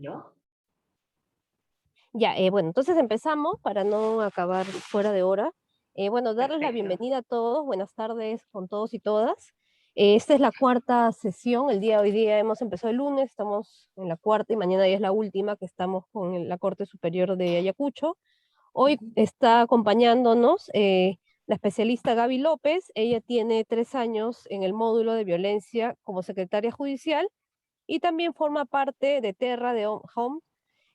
¿No? Ya, bueno, entonces empezamos para no acabar fuera de hora. Bueno, darles la Perfecto. bienvenida a todos, buenas tardes con todos y todas. Esta es la cuarta sesión, el día de hoy día hemos empezado el lunes, estamos en la cuarta y mañana ya es la última que estamos con la Corte Superior de Ayacucho. Hoy Ujú. está acompañándonos la especialista Gaby López, ella tiene 3 años en el módulo de violencia como secretaria judicial y también forma parte de Terra de Home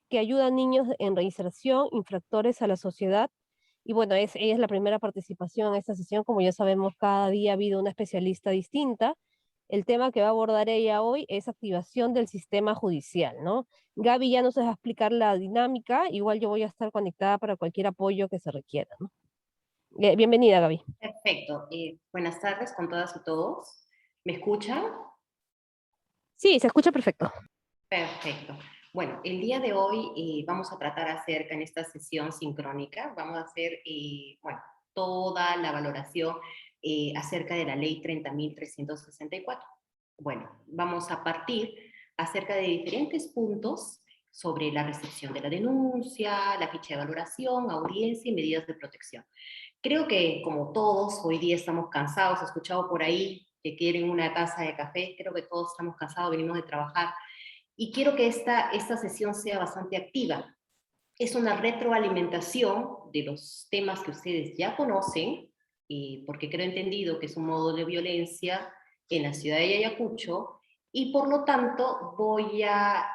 que ayuda a niños en reinserción, infractores a la sociedad. Y bueno, ella es la primera participación en esta sesión. Como ya sabemos, cada día ha habido una especialista distinta. El tema que va a abordar ella hoy es activación del sistema judicial, ¿no? Gaby ya nos va a explicar la dinámica. Igual yo voy a estar conectada para cualquier apoyo que se requiera, ¿no? Bienvenida, Gaby. Perfecto. Buenas tardes con todas y todos. ¿Me escuchan? Sí, se escucha perfecto. Perfecto. Bueno, el día de hoy vamos a tratar acerca en esta sesión sincrónica, vamos a hacer, bueno, toda la valoración acerca de la ley 30.364. Bueno, vamos a partir acerca de diferentes puntos sobre la recepción de la denuncia, la ficha de valoración, audiencia y medidas de protección. Creo que como todos hoy día estamos cansados, he escuchado por ahí que quieren una taza de café, creo que todos estamos cansados, venimos de trabajar y quiero que esta sesión sea bastante activa. Es una retroalimentación de los temas que ustedes ya conocen, porque creo entendido que es un modo de violencia en la ciudad de Ayacucho, y por lo tanto voy a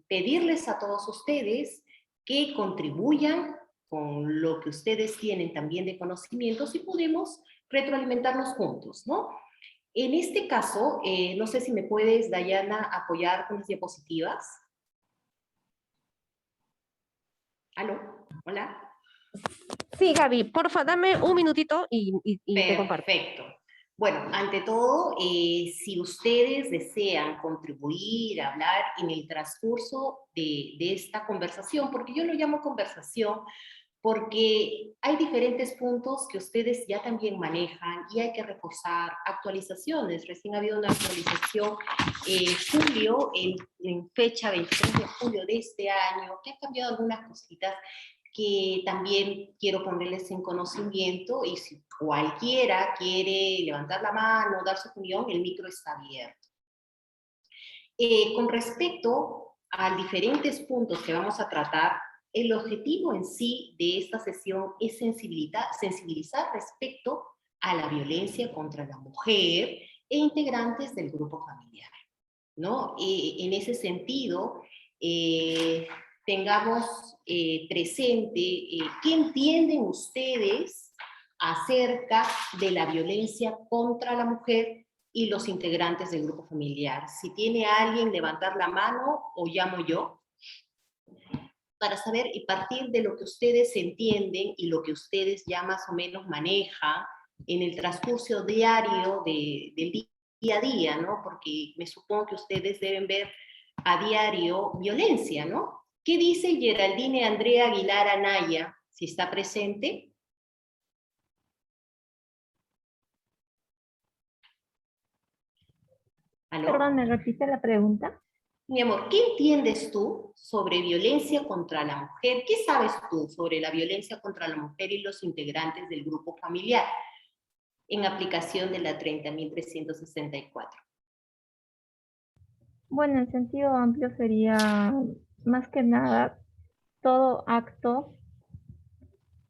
pedirles a todos ustedes que contribuyan con lo que ustedes tienen también de conocimientos y podemos retroalimentarnos juntos, ¿no? En este caso, no sé si me puedes, Dayana, apoyar con las diapositivas. ¿Aló? ¿Hola? Sí, Gaby, porfa, dame un minutito y te comparto. Perfecto. Bueno, ante todo, si ustedes desean contribuir, hablar en el transcurso de esta conversación, porque yo lo llamo conversación, porque hay diferentes puntos que ustedes ya también manejan y hay que reforzar actualizaciones. Recién ha habido una actualización julio, en fecha 23 de julio de este año, que ha cambiado algunas cositas que también quiero ponerles en conocimiento y si cualquiera quiere levantar la mano, dar su opinión, el micro está abierto. Con respecto a diferentes puntos que vamos a tratar, el objetivo en sí de esta sesión es sensibilizar respecto a la violencia contra la mujer e integrantes del grupo familiar, ¿no? En ese sentido, tengamos presente qué entienden ustedes acerca de la violencia contra la mujer y los integrantes del grupo familiar. Si tiene alguien, levantar la mano o llamo yo para saber y partir de lo que ustedes entienden y lo que ustedes ya más o menos manejan en el transcurso diario del día a día, ¿no? Porque me supongo que ustedes deben ver a diario violencia, ¿no? ¿Qué dice Geraldine Andrea Aguilar Anaya, si está presente? Perdón, ¿Aló? ¿me repite la pregunta? Mi amor, ¿qué entiendes tú sobre violencia contra la mujer? ¿Qué sabes tú sobre la violencia contra la mujer y los integrantes del grupo familiar en aplicación de la 30.364? Bueno, en sentido amplio sería más que nada todo acto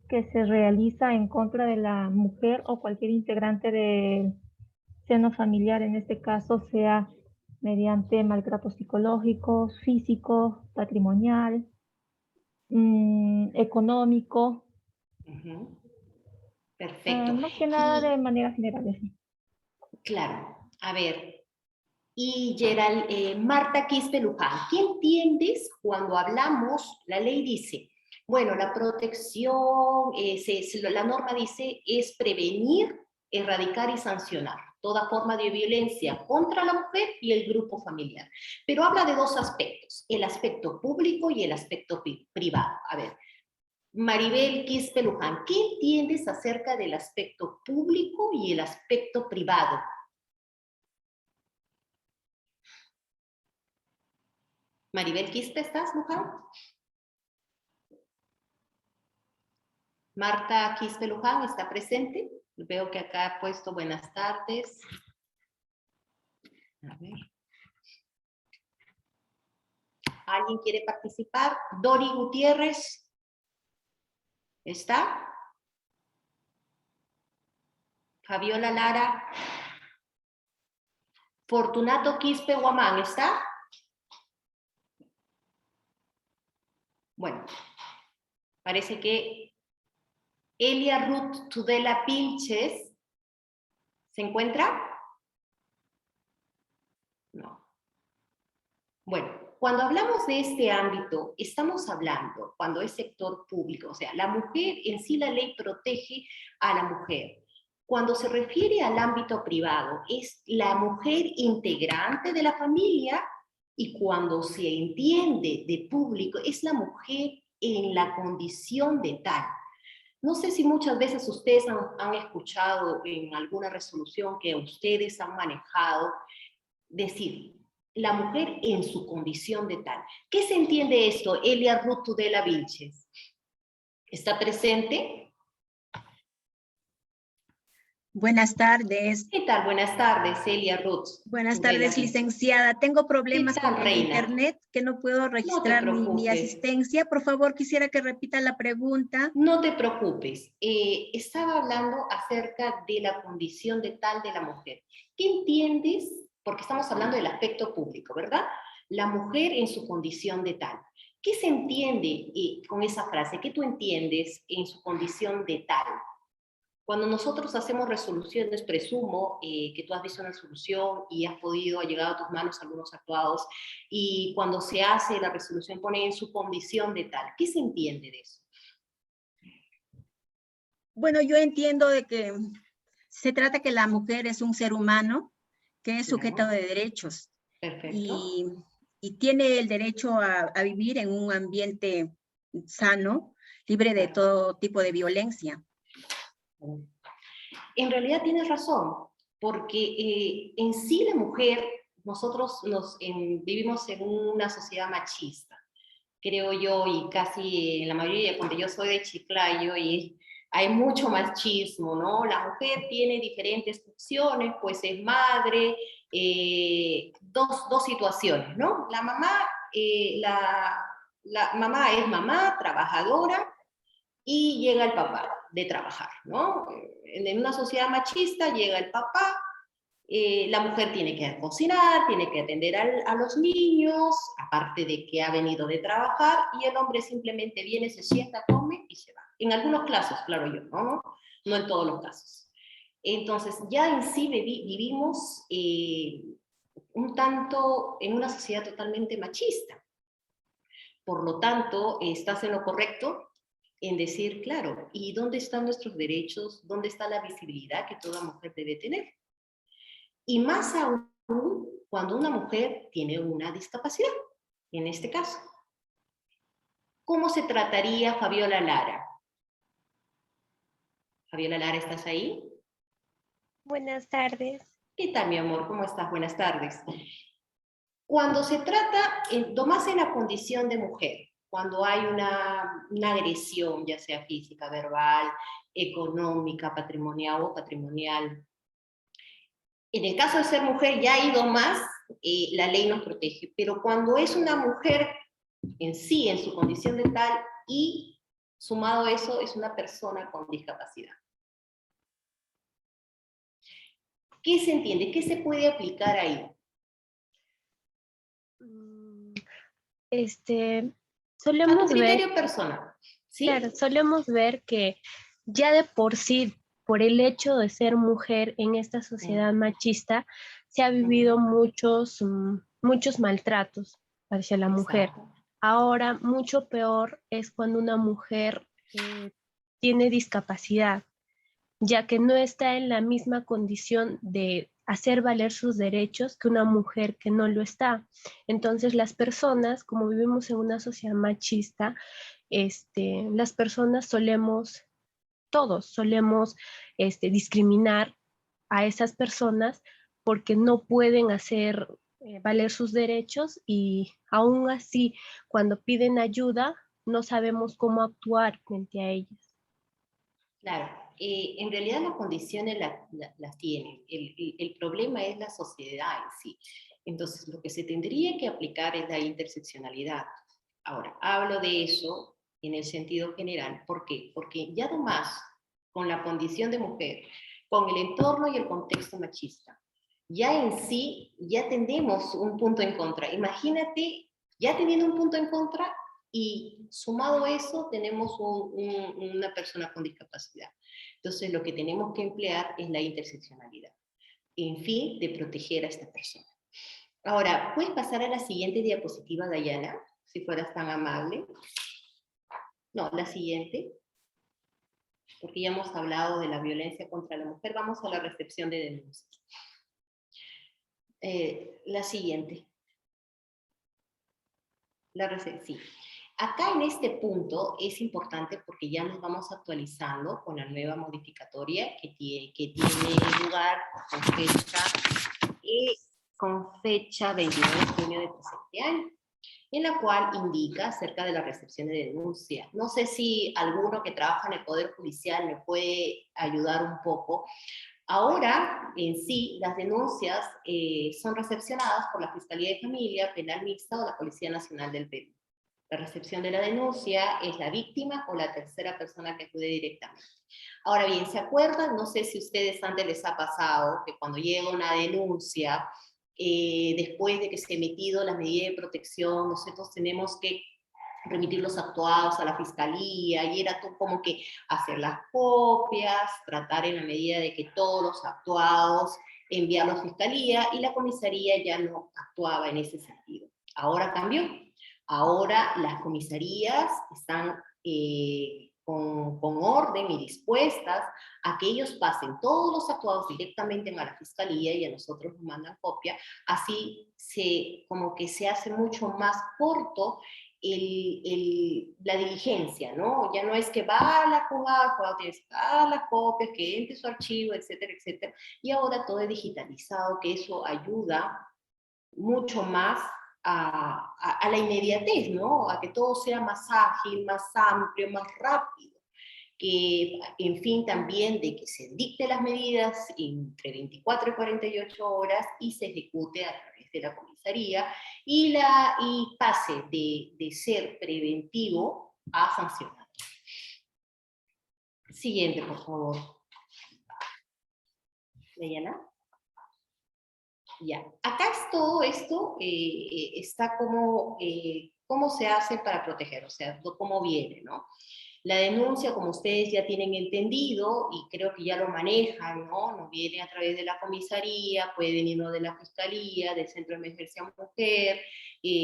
que se realiza en contra de la mujer o cualquier integrante del seno familiar, en este caso sea mediante maltrato psicológico, físico, patrimonial, económico, Ujú. Perfecto. más que nada de Y manera general. Sí. claro, a ver, y Gerald, Marta Quispe Luján, ¿qué entiendes cuando hablamos? La ley dice, bueno, la protección, la norma dice, es prevenir, erradicar y sancionar toda forma de violencia contra la mujer y el grupo familiar. Pero habla de dos aspectos, el aspecto público y el aspecto privado. A ver, Maribel Quispe Luján, ¿qué entiendes acerca del aspecto público y el aspecto privado? Maribel Quispe, ¿estás, Luján? Marta Quispe Luján, ¿está presente? Veo que acá ha puesto buenas tardes. A ver. ¿Alguien quiere participar? Dori Gutiérrez, ¿está? Fabiola Lara. Fortunato Quispe Guamán, ¿está? Bueno, parece que Elia Ruth Tudela Pilches, ¿se encuentra? No. Bueno, cuando hablamos de este ámbito, estamos hablando, cuando es sector público, o sea, la mujer en sí, la ley protege a la mujer. Cuando se refiere al ámbito privado, es la mujer integrante de la familia, y cuando se entiende de público, es la mujer en la condición de tal. No sé si muchas veces ustedes han escuchado en alguna resolución que ustedes han manejado decir, la mujer en su condición de tal. ¿Qué se entiende esto, Elia Ruth Tudela Vilches? ¿Está presente? Buenas tardes. ¿Qué tal? Buenas tardes, Elia Ruth. Buenas tardes, licenciada. Tengo problemas ¿Qué tal, con el reina? internet, que no puedo registrar mi asistencia. Por favor, quisiera que repita la pregunta. No te preocupes. Estaba hablando acerca de la condición de tal de la mujer. ¿Qué entiendes? Porque estamos hablando del aspecto público, ¿verdad? La mujer en su condición de tal. ¿Qué se entiende con esa frase? ¿Qué tú entiendes en su condición de tal? Cuando nosotros hacemos resoluciones, presumo que tú has visto una resolución y ha llegado a tus manos algunos actuados, y cuando se hace la resolución pone en su condición de tal. ¿Qué se entiende de eso? Bueno, yo entiendo de que se trata que la mujer es un ser humano que es sujeto de derechos. Perfecto. Y tiene el derecho a vivir en un ambiente sano, libre de todo tipo de violencia. En realidad tienes razón, porque en sí la mujer, nosotros vivimos en una sociedad machista, creo yo, y casi en la mayoría, cuando yo soy de Chiclayo, y hay mucho machismo, ¿no? La mujer tiene diferentes funciones, pues es madre, dos situaciones, ¿no? La mamá, la mamá es mamá, trabajadora, y llega el papá de trabajar, ¿no? En una sociedad machista llega el papá, la mujer tiene que cocinar, tiene que atender a los niños, aparte de que ha venido de trabajar, y el hombre simplemente viene, se sienta, come y se va. En algunos casos, claro yo, ¿no? No en todos los casos. Entonces, ya en sí vivimos un tanto en una sociedad totalmente machista. Por lo tanto, estás en lo correcto en decir, claro, ¿y dónde están nuestros derechos? ¿Dónde está la visibilidad que toda mujer debe tener? Y más aún cuando una mujer tiene una discapacidad, en este caso. ¿Cómo se trataría Fabiola Lara? Fabiola Lara, ¿estás ahí? Buenas tardes. ¿Qué tal, mi amor? ¿Cómo estás? Buenas tardes. Cuando se trata, más en la condición de mujer, cuando hay una agresión, ya sea física, verbal, económica, patrimonial o patrimonial, en el caso de ser mujer ya ha ido más, la ley nos protege, pero cuando es una mujer en sí, en su condición de tal, y sumado a eso es una persona con discapacidad. ¿Qué se entiende? ¿Qué se puede aplicar ahí? Solemos a tu criterio ver, personal, ¿sí? Claro, solemos ver que ya de por sí, por el hecho de ser mujer en esta sociedad machista, se ha vivido muchos maltratos hacia la mujer. Ahora, mucho peor es cuando una mujer tiene discapacidad, ya que no está en la misma condición de hacer valer sus derechos que una mujer que no lo está. Entonces, las personas, como vivimos en una sociedad machista, las personas todos solemos discriminar a esas personas porque no pueden hacer valer sus derechos y aún así, cuando piden ayuda, no sabemos cómo actuar frente a ellas. Claro, en realidad las condiciones las tienen. El problema es la sociedad en sí. Entonces, lo que se tendría que aplicar es la interseccionalidad. Ahora, hablo de eso en el sentido general. ¿Por qué? Porque ya nomás con la condición de mujer, con el entorno y el contexto machista, ya en sí, ya tenemos un punto en contra. Imagínate, ya teniendo un punto en contra, y sumado a eso tenemos una persona con discapacidad. Entonces lo que tenemos que emplear es la interseccionalidad, en fin, de proteger a esta persona. Ahora, ¿puedes pasar a la siguiente diapositiva, Dayana? Si fueras tan amable. No, la siguiente, porque ya hemos hablado de la violencia contra la mujer. Vamos a la recepción de denuncias. La siguiente. Sí. Acá en este punto es importante porque ya nos vamos actualizando con la nueva modificatoria que tiene lugar con fecha 29 de junio de presente año, en la cual indica acerca de la recepción de denuncia. No sé si alguno que trabaja en el Poder Judicial me puede ayudar un poco. Ahora, en sí, las denuncias son recepcionadas por la Fiscalía de Familia, Penal Mixta o la Policía Nacional del Perú. La recepción de la denuncia es la víctima o la tercera persona que acude directamente. Ahora bien, ¿se acuerdan? No sé si a ustedes antes les ha pasado que cuando llega una denuncia, después de que se ha emitido la medida de protección, nosotros tenemos que remitir los actuados a la fiscalía, y era todo como que hacer las copias, tratar en la medida de que todos los actuados enviarlos a fiscalía, y la comisaría ya no actuaba en ese sentido. Ahora cambió. Ahora las comisarías están con orden y dispuestas a que ellos pasen todos los actuados directamente a la fiscalía y a nosotros nos mandan copia. Así como que se hace mucho más corto la diligencia, ¿no? Ya no es que va a la juzgada, el juzgado tiene que sacar las copias, que entre su archivo, etcétera, etcétera. Y ahora todo es digitalizado, que eso ayuda mucho más a la inmediatez, ¿no? A que todo sea más ágil, más amplio, más rápido. Que, en fin, también de que se dicte las medidas entre 24 y 48 horas y se ejecute a través de la comisaría y pase de ser preventivo a sancionar. Siguiente, por favor. Diana. Ya, acá es todo esto, está como, cómo se hace para proteger, o sea, cómo viene, ¿no? La denuncia, como ustedes ya tienen entendido, y creo que ya lo manejan, ¿no? Nos viene a través de la comisaría, puede venirnos de la fiscalía, del Centro de Emergencia Mujer,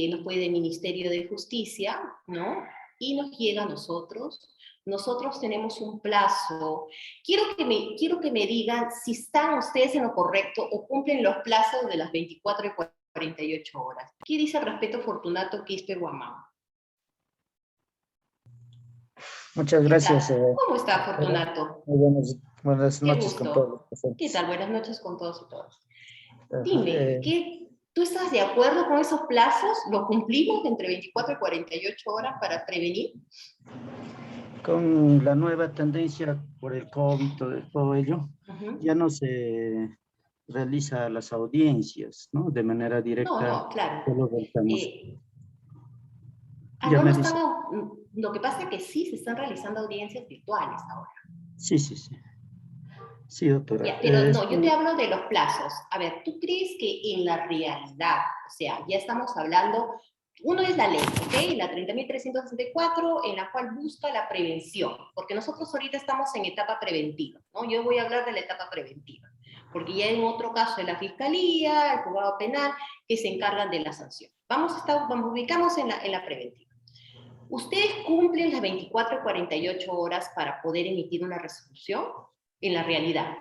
nos puede del Ministerio de Justicia, ¿no? Y nos llega a nosotros. Nosotros tenemos un plazo. Quiero que me digan si están ustedes en lo correcto o cumplen los plazos de las 24 y 48 horas. ¿Qué dice al respecto Fortunato Quispe Guamán? Muchas gracias. ¿Cómo está, Fortunato? Muy buenas Qué noches con gusto. todos los presentes. ¿Qué tal? Buenas noches con todos y todas. Dime, ¿tú estás de acuerdo con esos plazos? ¿Lo cumplimos entre 24 y 48 horas para prevenir? Con la nueva tendencia por el COVID, todo ello, ya no se realiza las audiencias, ¿no? De manera directa. No, claro. Lo que pasa es que sí se están realizando audiencias virtuales ahora. Sí. Sí, doctora. Ya, pero no, yo te hablo de los plazos. A ver, ¿tú crees que en la realidad, o sea, ya estamos hablando, uno es la ley, ¿ok? La 30.364, en la cual busca la prevención, porque nosotros ahorita estamos en etapa preventiva, ¿no? Yo voy a hablar de la etapa preventiva, porque ya en otro caso de la Fiscalía, el Juzgado Penal, que se encargan de la sanción. Ubicamos en la preventiva. ¿Ustedes cumplen las 24 y 48 horas para poder emitir una resolución en la realidad?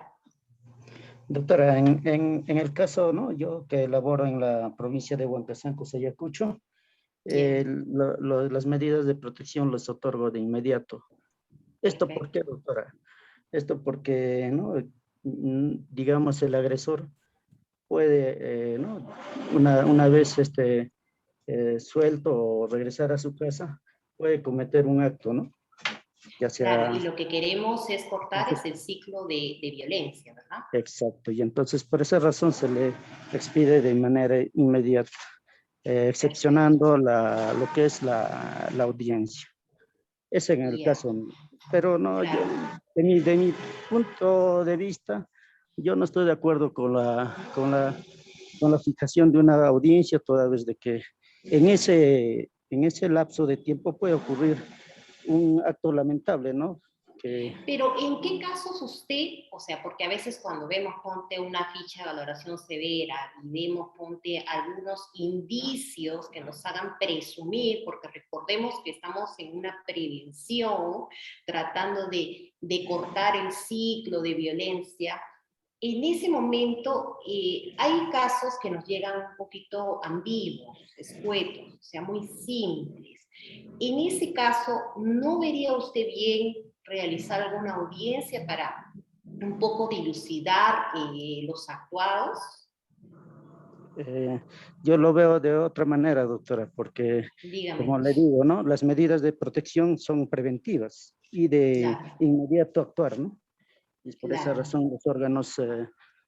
Doctora, en el caso, ¿no? Yo que laboro en la provincia de Huancasanco, Ayacucho, las medidas de protección las otorgo de inmediato. ¿Esto por qué, doctora? Esto porque, ¿no? Digamos, el agresor puede, ¿no? Una vez suelto o regresar a su casa, puede cometer un acto, ¿no? Ya Claro, y sea... lo que queremos es cortar es el ciclo de violencia, ¿verdad? Exacto, y entonces por esa razón se le expide de manera inmediata, excepcionando lo que es la audiencia. Es en el Ya, caso mío. Pero no, yo, claro. de mi punto de vista, yo no estoy de acuerdo con la fijación de una audiencia, toda vez de que en ese lapso de tiempo puede ocurrir un acto lamentable, ¿no? Que, Pero ¿en qué casos usted, o sea, porque a veces cuando vemos, ponte una ficha de valoración severa y vemos, ponte algunos indicios que nos hagan presumir, porque recordemos que estamos en una prevención, tratando de cortar el ciclo de violencia, en ese momento hay casos que nos llegan un poquito ambiguos, escuetos, o sea, muy simples. En ese caso, ¿no vería usted bien realizar alguna audiencia para un poco dilucidar los actuados? eh, yo lo veo de otra manera, doctora, porque Dígame. como le digo, ¿no? Las medidas de protección son preventivas y de Claro, inmediato actuar, ¿no? Y es por esa claro. razón los órganos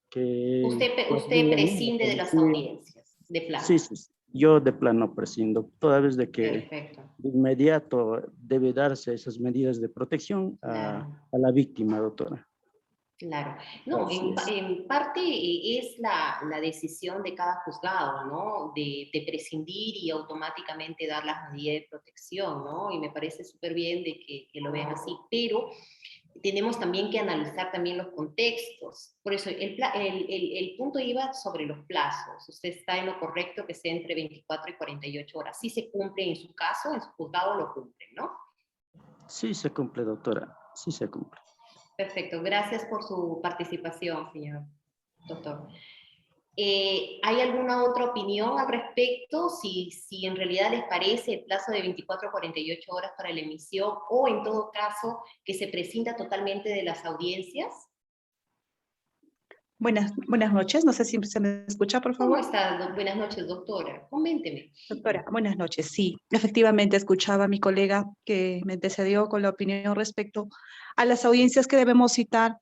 que Usted actúan, ¿no? La prescinde de las policía, audiencias, de plano. sí, sí, sí. Yo de plano prescindo, toda vez de que Perfecto, de inmediato debe darse esas medidas de protección claro. a la víctima, doctora. Claro, no, Así es. en parte es la decisión de cada juzgado, ¿no? De prescindir y automáticamente dar las medidas de protección, ¿no? Y me parece súper bien de que lo vean así, pero tenemos también que analizar también los contextos. Por eso, el punto iba sobre los plazos. Usted está en lo correcto que sea entre 24 y 48 horas. Sí se cumple en su caso, en su juzgado lo cumplen, ¿no? Sí se cumple, doctora, sí se cumple. Perfecto, gracias por su participación, señor doctor. ¿Hay alguna otra opinión al respecto? Si en realidad les parece el plazo de 24 a 48 horas para la emisión o en todo caso que se prescinda totalmente de las audiencias. Buenas noches, no sé si se me escucha, por ¿Cómo favor. está? Buenas noches, doctora. Coménteme. Doctora, buenas noches. Sí, efectivamente escuchaba a mi colega que me antecedió con la opinión respecto a las audiencias que debemos citar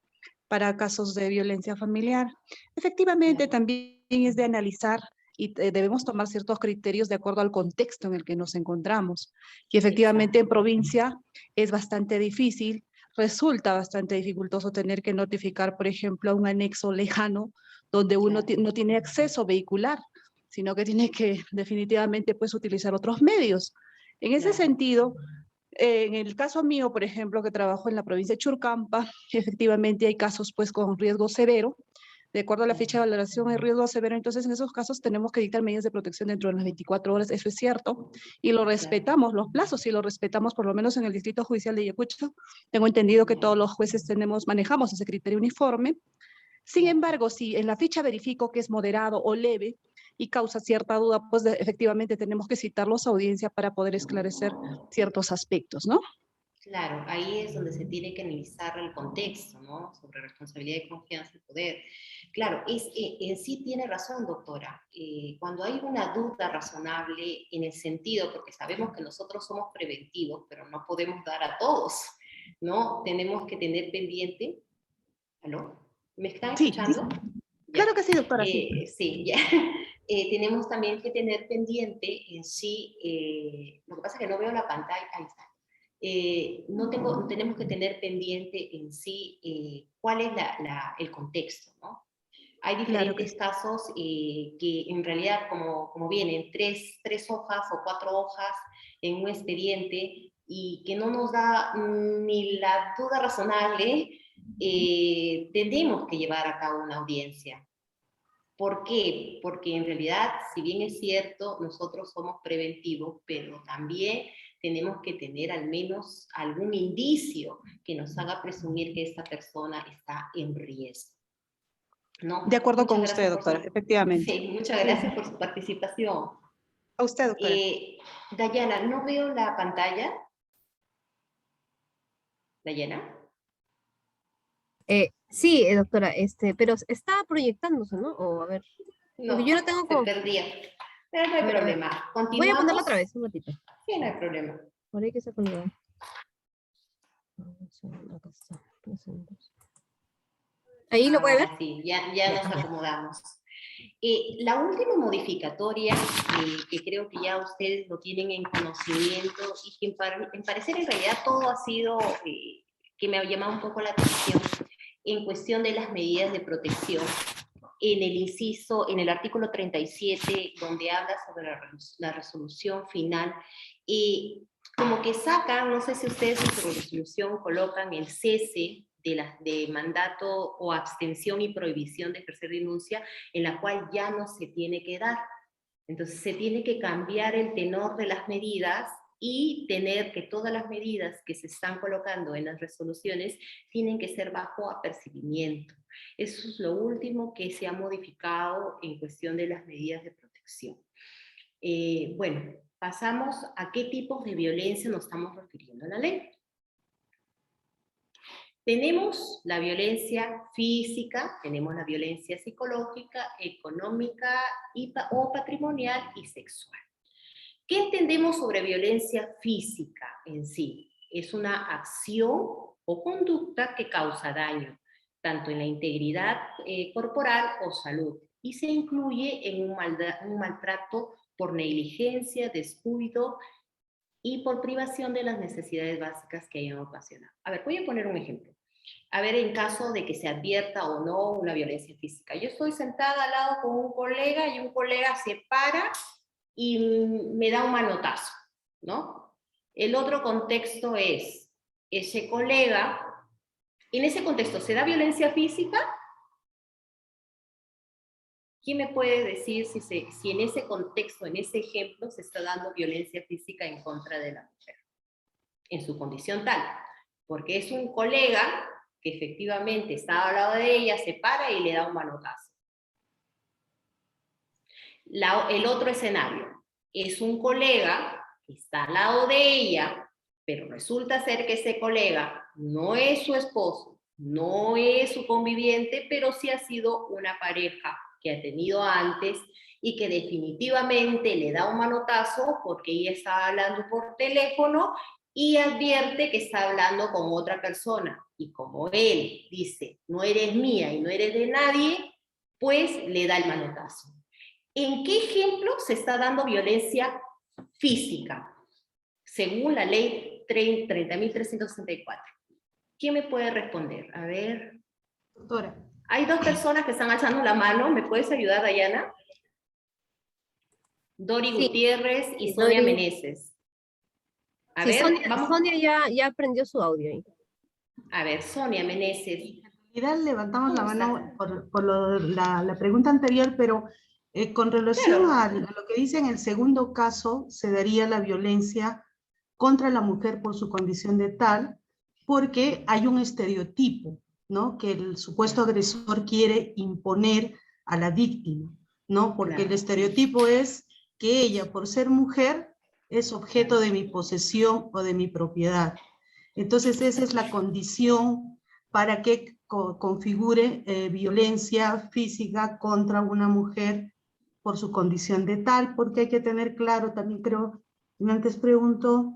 para casos de violencia familiar. Efectivamente, también es de analizar y debemos tomar ciertos criterios de acuerdo al contexto en el que nos encontramos. Y efectivamente en Exacto. provincia es bastante difícil, resulta bastante dificultoso tener que notificar, por ejemplo, a un anexo lejano donde uno Claro. no tiene acceso vehicular, sino que tiene que definitivamente pues utilizar otros medios. En ese Claro. sentido, en el caso mío, por ejemplo, que trabajo en la provincia de Churcampa, efectivamente hay casos pues con riesgo severo. De acuerdo a la ficha de valoración hay riesgo severo, entonces en esos casos tenemos que dictar medidas de protección dentro de las 24 horas, eso es cierto, y lo respetamos, los plazos, y lo respetamos por lo menos en el Distrito Judicial de Ayacucho. Tengo entendido que todos los jueces manejamos ese criterio uniforme. Sin embargo, si en la ficha verifico que es moderado o leve y causa cierta duda, pues efectivamente tenemos que citarlos a audiencia para poder esclarecer ciertos aspectos, ¿no? Claro, ahí es donde se tiene que analizar el contexto, ¿no? Sobre responsabilidad y confianza y poder. Claro, en sí tiene razón, doctora. Cuando hay una duda razonable en el sentido, porque sabemos que nosotros somos preventivos, pero no podemos dar a todos, ¿no? Tenemos que tener pendiente. ¿Aló? ¿Me están Sí, escuchando? Ya. claro que sí, doctora, sí. Sí, ya. Tenemos también que tener pendiente en sí, lo que pasa es que no veo la pantalla, ahí está. Tenemos que tener pendiente en sí cuál es el contexto, ¿no? Hay Claro que diferentes sí. casos que en realidad, como vienen, tres hojas o 4 hojas en un expediente y que no nos da ni la duda razonable, tenemos que llevar a cabo una audiencia. ¿Por qué? Porque en realidad, si bien es cierto, nosotros somos preventivos, pero también tenemos que tener al menos algún indicio que nos haga presumir que esta persona está en riesgo. ¿No? De acuerdo Muchas con gracias usted, por doctora, su, efectivamente. sí, muchas Sí, gracias por su participación. a usted, doctora. Dayana, no veo la pantalla. Dayana. Sí, doctora, pero está proyectándose, ¿no? O a ver, No, porque yo lo tengo se como... perdía. Pero no hay A ver, a ver. problema. Voy a ponerlo Continuamos. otra vez, un ratito. Sí, no hay problema. Por ahí que se ha colgado. Un segundo, acá está. Un segundo. ¿Ahí lo puede ver? Ahora sí, ya nos acomodamos. La última modificatoria, que creo que ya ustedes lo tienen en conocimiento, y que en parecer en realidad todo ha sido, que me ha llamado un poco la atención, en cuestión de las medidas de protección, en el artículo 37, donde habla sobre la resolución final, como que sacan, no sé si ustedes en su resolución colocan el cese de mandato o abstención y prohibición de ejercer denuncia, en la cual ya no se tiene que dar. Entonces se tiene que cambiar el tenor de las medidas y tener que todas las medidas que se están colocando en las resoluciones tienen que ser bajo apercibimiento. Eso es lo último que se ha modificado en cuestión de las medidas de protección. Bueno, pasamos a qué tipos de violencia nos estamos refiriendo en la ley. Tenemos la violencia física, tenemos la violencia psicológica, económica o patrimonial y sexual. ¿Qué entendemos sobre violencia física en sí? Es una acción o conducta que causa daño, tanto en la integridad corporal o salud, y se incluye en un maltrato por negligencia, descuido y por privación de las necesidades básicas que hayan ocasionado. A ver, voy a poner un ejemplo. A ver, en caso de que se advierta o no una violencia física. Yo estoy sentada al lado con un colega y un colega se para y me da un manotazo, ¿no? El otro contexto es, ese colega, en ese contexto, ¿se da violencia física? ¿Quién me puede decir si en ese contexto, en ese ejemplo, se está dando violencia física en contra de la mujer? En su condición tal. Porque es un colega que efectivamente está al lado de ella, se para y le da un manotazo. El otro escenario es un colega que está al lado de ella, pero resulta ser que ese colega no es su esposo, no es su conviviente, pero sí ha sido una pareja que ha tenido antes y que definitivamente le da un manotazo porque ella está hablando por teléfono y advierte que está hablando con otra persona. Y como él dice, no eres mía y no eres de nadie, pues le da el manotazo. ¿En qué ejemplo se está dando violencia física? Según la ley 30.364. ¿Quién me puede responder? A ver. Doctora. Hay dos personas que están alzando la mano. ¿Me puedes ayudar, Dayana? Dori Sí. Gutiérrez y Sonia Dori. Meneses. A Sí, ver, vamos. Sonia ya aprendió su audio ahí. A ver, Sonia Meneses. En realidad levantamos la mano por la pregunta anterior, pero con relación a lo que dice en el segundo caso, se daría la violencia contra la mujer por su condición de tal, porque hay un estereotipo, ¿no? Que el supuesto agresor quiere imponer a la víctima, ¿no? Porque el estereotipo es que ella, por ser mujer, es objeto de mi posesión o de mi propiedad. Entonces esa es la condición para que configure violencia física contra una mujer por su condición de tal, porque hay que tener claro, también creo, antes pregunto,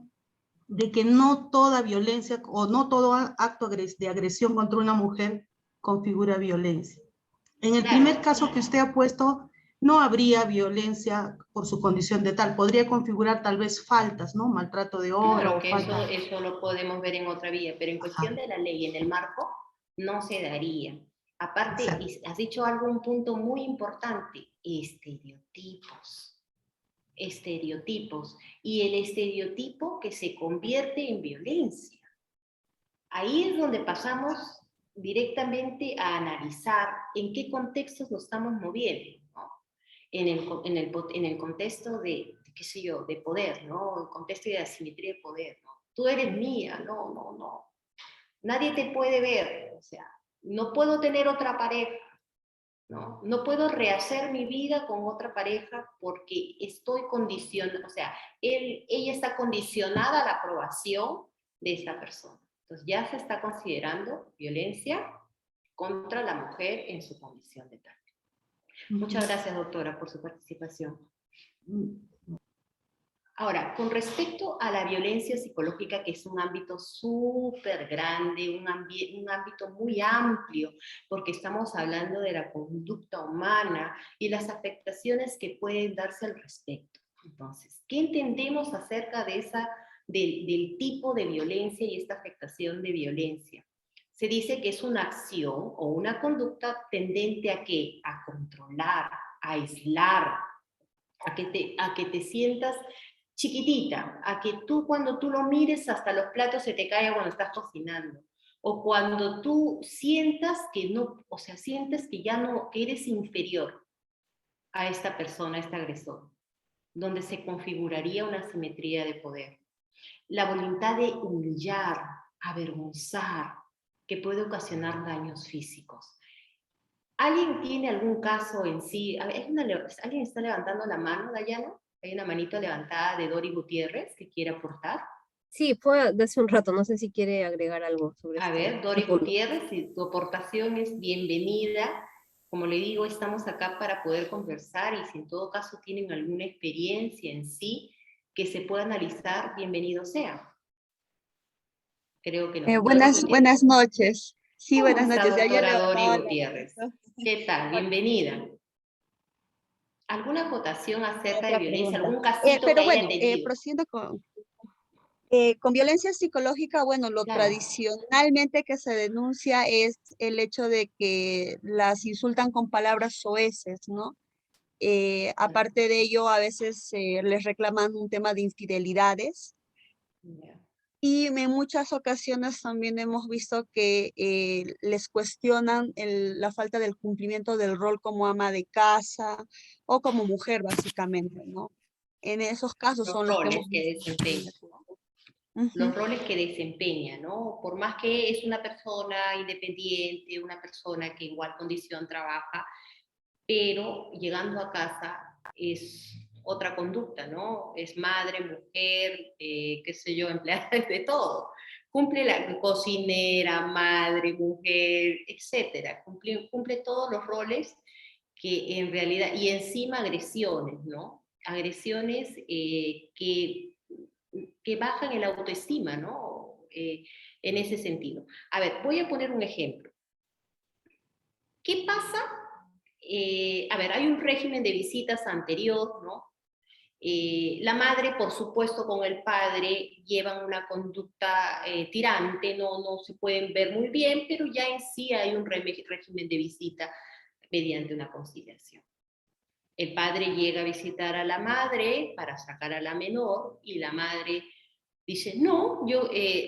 de que no toda violencia o no todo acto de agresión contra una mujer configura violencia. En el primer caso que usted ha puesto, no habría violencia por su condición de tal, podría configurar tal vez faltas, ¿no? Maltrato de obra. Claro, o que falta. eso lo podemos ver en otra vía, pero en cuestión de la ley, en el marco, no se daría. Aparte, has dicho un punto muy importante, estereotipos. Estereotipos. Y el estereotipo que se convierte en violencia. Ahí es donde pasamos directamente a analizar en qué contextos nos estamos moviendo, ¿no? En el contexto de, qué sé yo, de poder, ¿no? El contexto de asimetría de poder, ¿no? Tú eres mía, no. Nadie te puede ver, o sea, no puedo tener otra pareja, ¿no? No puedo rehacer mi vida con otra pareja porque estoy condicionada, o sea, ella está condicionada a la aprobación de esta persona. Entonces ya se está considerando violencia contra la mujer en su condición de tal. Muchas gracias, doctora, por su participación. Ahora, con respecto a la violencia psicológica, que es un ámbito súper grande, un ámbito muy amplio, porque estamos hablando de la conducta humana y las afectaciones que pueden darse al respecto. Entonces, ¿qué entendemos acerca de del tipo de violencia y esta afectación de violencia? Se dice que es una acción o una conducta tendente a ¿qué? A controlar, a aislar, a que te sientas chiquitita, a que tú cuando tú lo mires hasta los platos se te caigan cuando estás cocinando, o cuando tú sientas que no, o sea, sientes que ya no, que eres inferior a esta persona, a este agresor, donde se configuraría una asimetría de poder. La voluntad de humillar, avergonzar, que puede ocasionar daños físicos. ¿Alguien tiene algún caso en sí? ¿Alguien está levantando la mano, Dayana? Hay una manito levantada de Dori Gutiérrez que quiere aportar. Sí, fue de hace un rato, no sé si quiere agregar algo sobre A ver, Dori Gutiérrez, si tu aportación es bienvenida. Como le digo, estamos acá para poder conversar y si en todo caso tienen alguna experiencia en sí que se pueda analizar, bienvenido sea. Creo que no. Buenas noches. Sí, ¿Cómo buenas está, noches. Ya yo doctora Dori levantaba la Gutiérrez? mano. ¿Qué tal? Bienvenida. ¿Alguna acotación acerca de Otra violencia? pregunta. ¿Algún casito Pero que haya bueno, entendido? prosiguiendo con violencia psicológica, bueno, lo Claro. tradicionalmente que se denuncia es el hecho de que las insultan con palabras soeces, ¿no? Aparte de ello, a veces les reclaman un tema de infidelidades. Ya. Y en muchas ocasiones también hemos visto que les cuestionan la falta del cumplimiento del rol como ama de casa o como mujer, básicamente, ¿no? En esos casos Los son los que roles hemos que visto. desempeña, ¿no? Los roles que desempeña, ¿no? Por más que es una persona independiente, una persona que en igual condición trabaja, pero llegando a casa es otra conducta, ¿no? Es madre, mujer, qué sé yo, empleada de todo. Cumple la cocinera, madre, mujer, etcétera. Cumple todos los roles que en realidad, y encima agresiones, ¿no? Agresiones que bajan el autoestima, ¿no? En ese sentido. A ver, voy a poner un ejemplo. ¿Qué pasa? A ver, hay un régimen de visitas anterior, ¿no? La madre, por supuesto, con el padre llevan una conducta tirante, no se pueden ver muy bien, pero ya en sí hay un régimen de visita mediante una conciliación. El padre llega a visitar a la madre para sacar a la menor y la madre dice, no,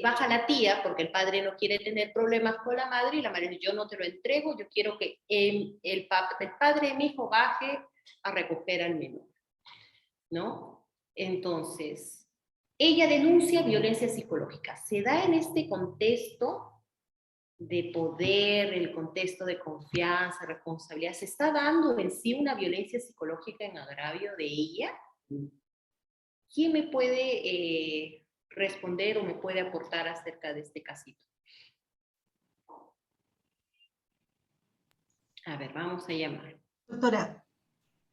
baja la tía porque el padre no quiere tener problemas con la madre y la madre dice, yo no te lo entrego, yo quiero que el padre de mi hijo baje a recoger al menor, ¿no? Entonces, ella denuncia violencia psicológica. Se da en este contexto de poder, el contexto de confianza, responsabilidad. ¿Se está dando en sí una violencia psicológica en agravio de ella? ¿Quién me puede responder o me puede aportar acerca de este casito? A ver, vamos a llamar. Doctora.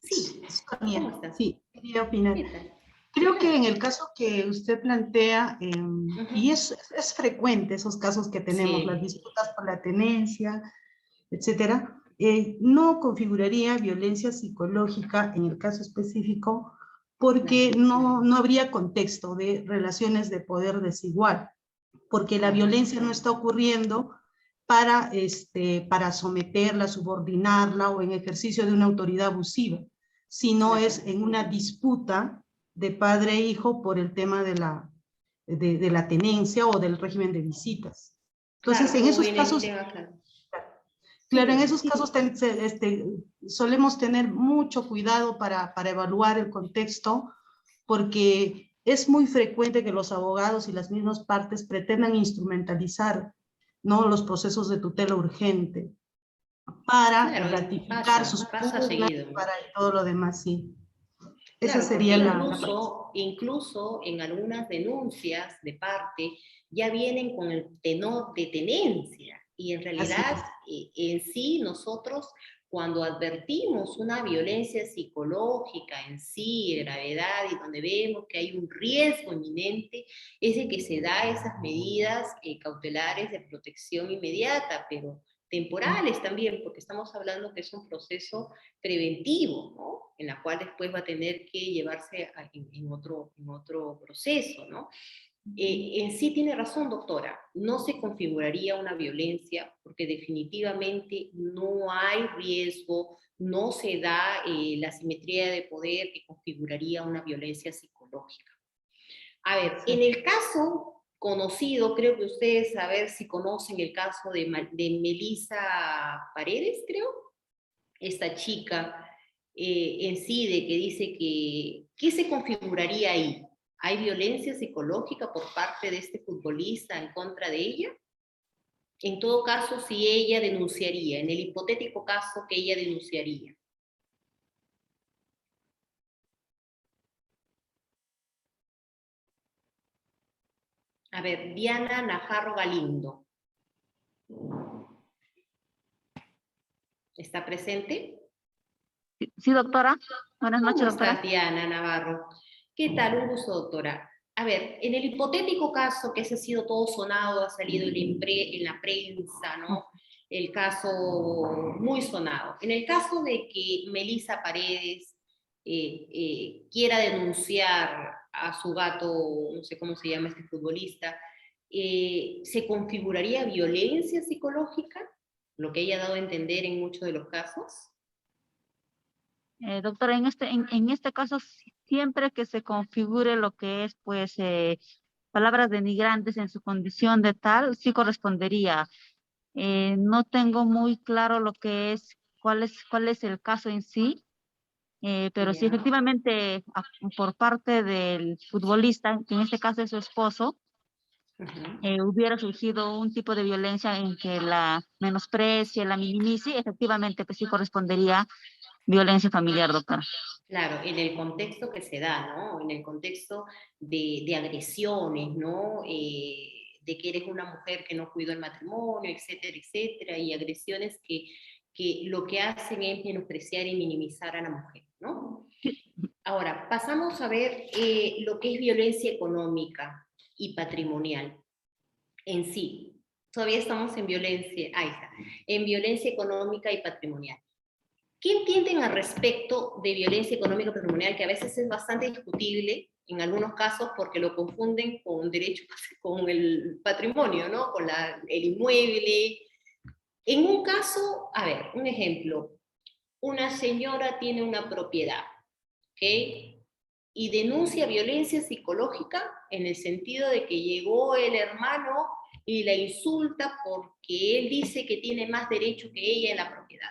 Sí, Sonia, ¿cómo estás? sí, quería opinar. ¿Qué tal? Creo que en el caso que usted plantea, y es frecuente esos casos que tenemos, Sí. las disputas por la tenencia, etcétera, no configuraría violencia psicológica en el caso específico porque no habría contexto de relaciones de poder desigual, porque la violencia no está ocurriendo para someterla, subordinarla o en ejercicio de una autoridad abusiva, sino es en una disputa de padre e hijo por el tema de la tenencia o del régimen de visitas. Entonces, Claro, en esos en casos, claro, en esos casos solemos tener mucho cuidado para evaluar el contexto, porque es muy frecuente que los abogados y las mismas partes pretendan instrumentalizar, ¿no?, los procesos de tutela urgente para claro, ratificar sus pasa pugnas, seguido, ¿no? para todo lo demás, sí. Esa Claro, sería incluso en algunas denuncias de parte ya vienen con el tenor de tenencia. Y en realidad, en sí, nosotros, cuando advertimos una violencia psicológica en sí, de gravedad, y donde vemos que hay un riesgo inminente, es de que se da esas medidas cautelares de protección inmediata, pero temporales también, porque estamos hablando que es un proceso preventivo, ¿no? En la cual después va a tener que llevarse en otro proceso, ¿no? En sí tiene razón, doctora, no se configuraría una violencia porque definitivamente no hay riesgo, no se da la simetría de poder que configuraría una violencia psicológica. A ver, en el caso conocido, creo que ustedes, a ver si conocen el caso de Melissa Paredes, creo, esta chica en sí, de que dice que, ¿qué se configuraría ahí? ¿Hay violencia psicológica por parte de este futbolista en contra de ella? En todo caso, si ella denunciaría, en el hipotético caso que ella denunciaría. A ver, Diana Najarro Galindo. ¿Está presente? Sí, doctora. Buenas noches, doctora. ¿Cómo estás, Diana Navarro? ¿Qué tal? Un gusto, doctora. A ver, en el hipotético caso que ese ha sido todo sonado, ha salido en la prensa, ¿no? El caso muy sonado. En el caso de que Melissa Paredes quiera denunciar a su gato, no sé cómo se llama este futbolista, ¿se configuraría violencia psicológica? Lo que ella ha dado a entender en muchos de los casos. Doctora, en este caso, siempre que se configure lo que es, pues, palabras denigrantes en su condición de tal, sí correspondería. No tengo muy claro lo que es, cuál es el caso en sí, pero si efectivamente por parte del futbolista, que en este caso es su esposo, hubiera surgido un tipo de violencia en que la menosprecie, la minimice, efectivamente pues sí correspondería violencia familiar, doctora. Claro, en el contexto que se da, ¿no? En el contexto de agresiones, ¿no? De que eres una mujer que no cuidó el matrimonio, etcétera, etcétera, y agresiones que lo que hacen es menospreciar y minimizar a la mujer, ¿no? Ahora, pasamos a ver lo que es violencia económica y patrimonial en sí. Todavía estamos en violencia, ahí está, en violencia económica y patrimonial. ¿Qué entienden al respecto de violencia económica patrimonial? Que a veces es bastante discutible en algunos casos porque lo confunden con derecho, con el patrimonio, ¿no? Con el inmueble. En un caso, a ver, un ejemplo, una señora tiene una propiedad, ¿ok? Y denuncia violencia psicológica en el sentido de que llegó el hermano y la insulta porque él dice que tiene más derecho que ella en la propiedad.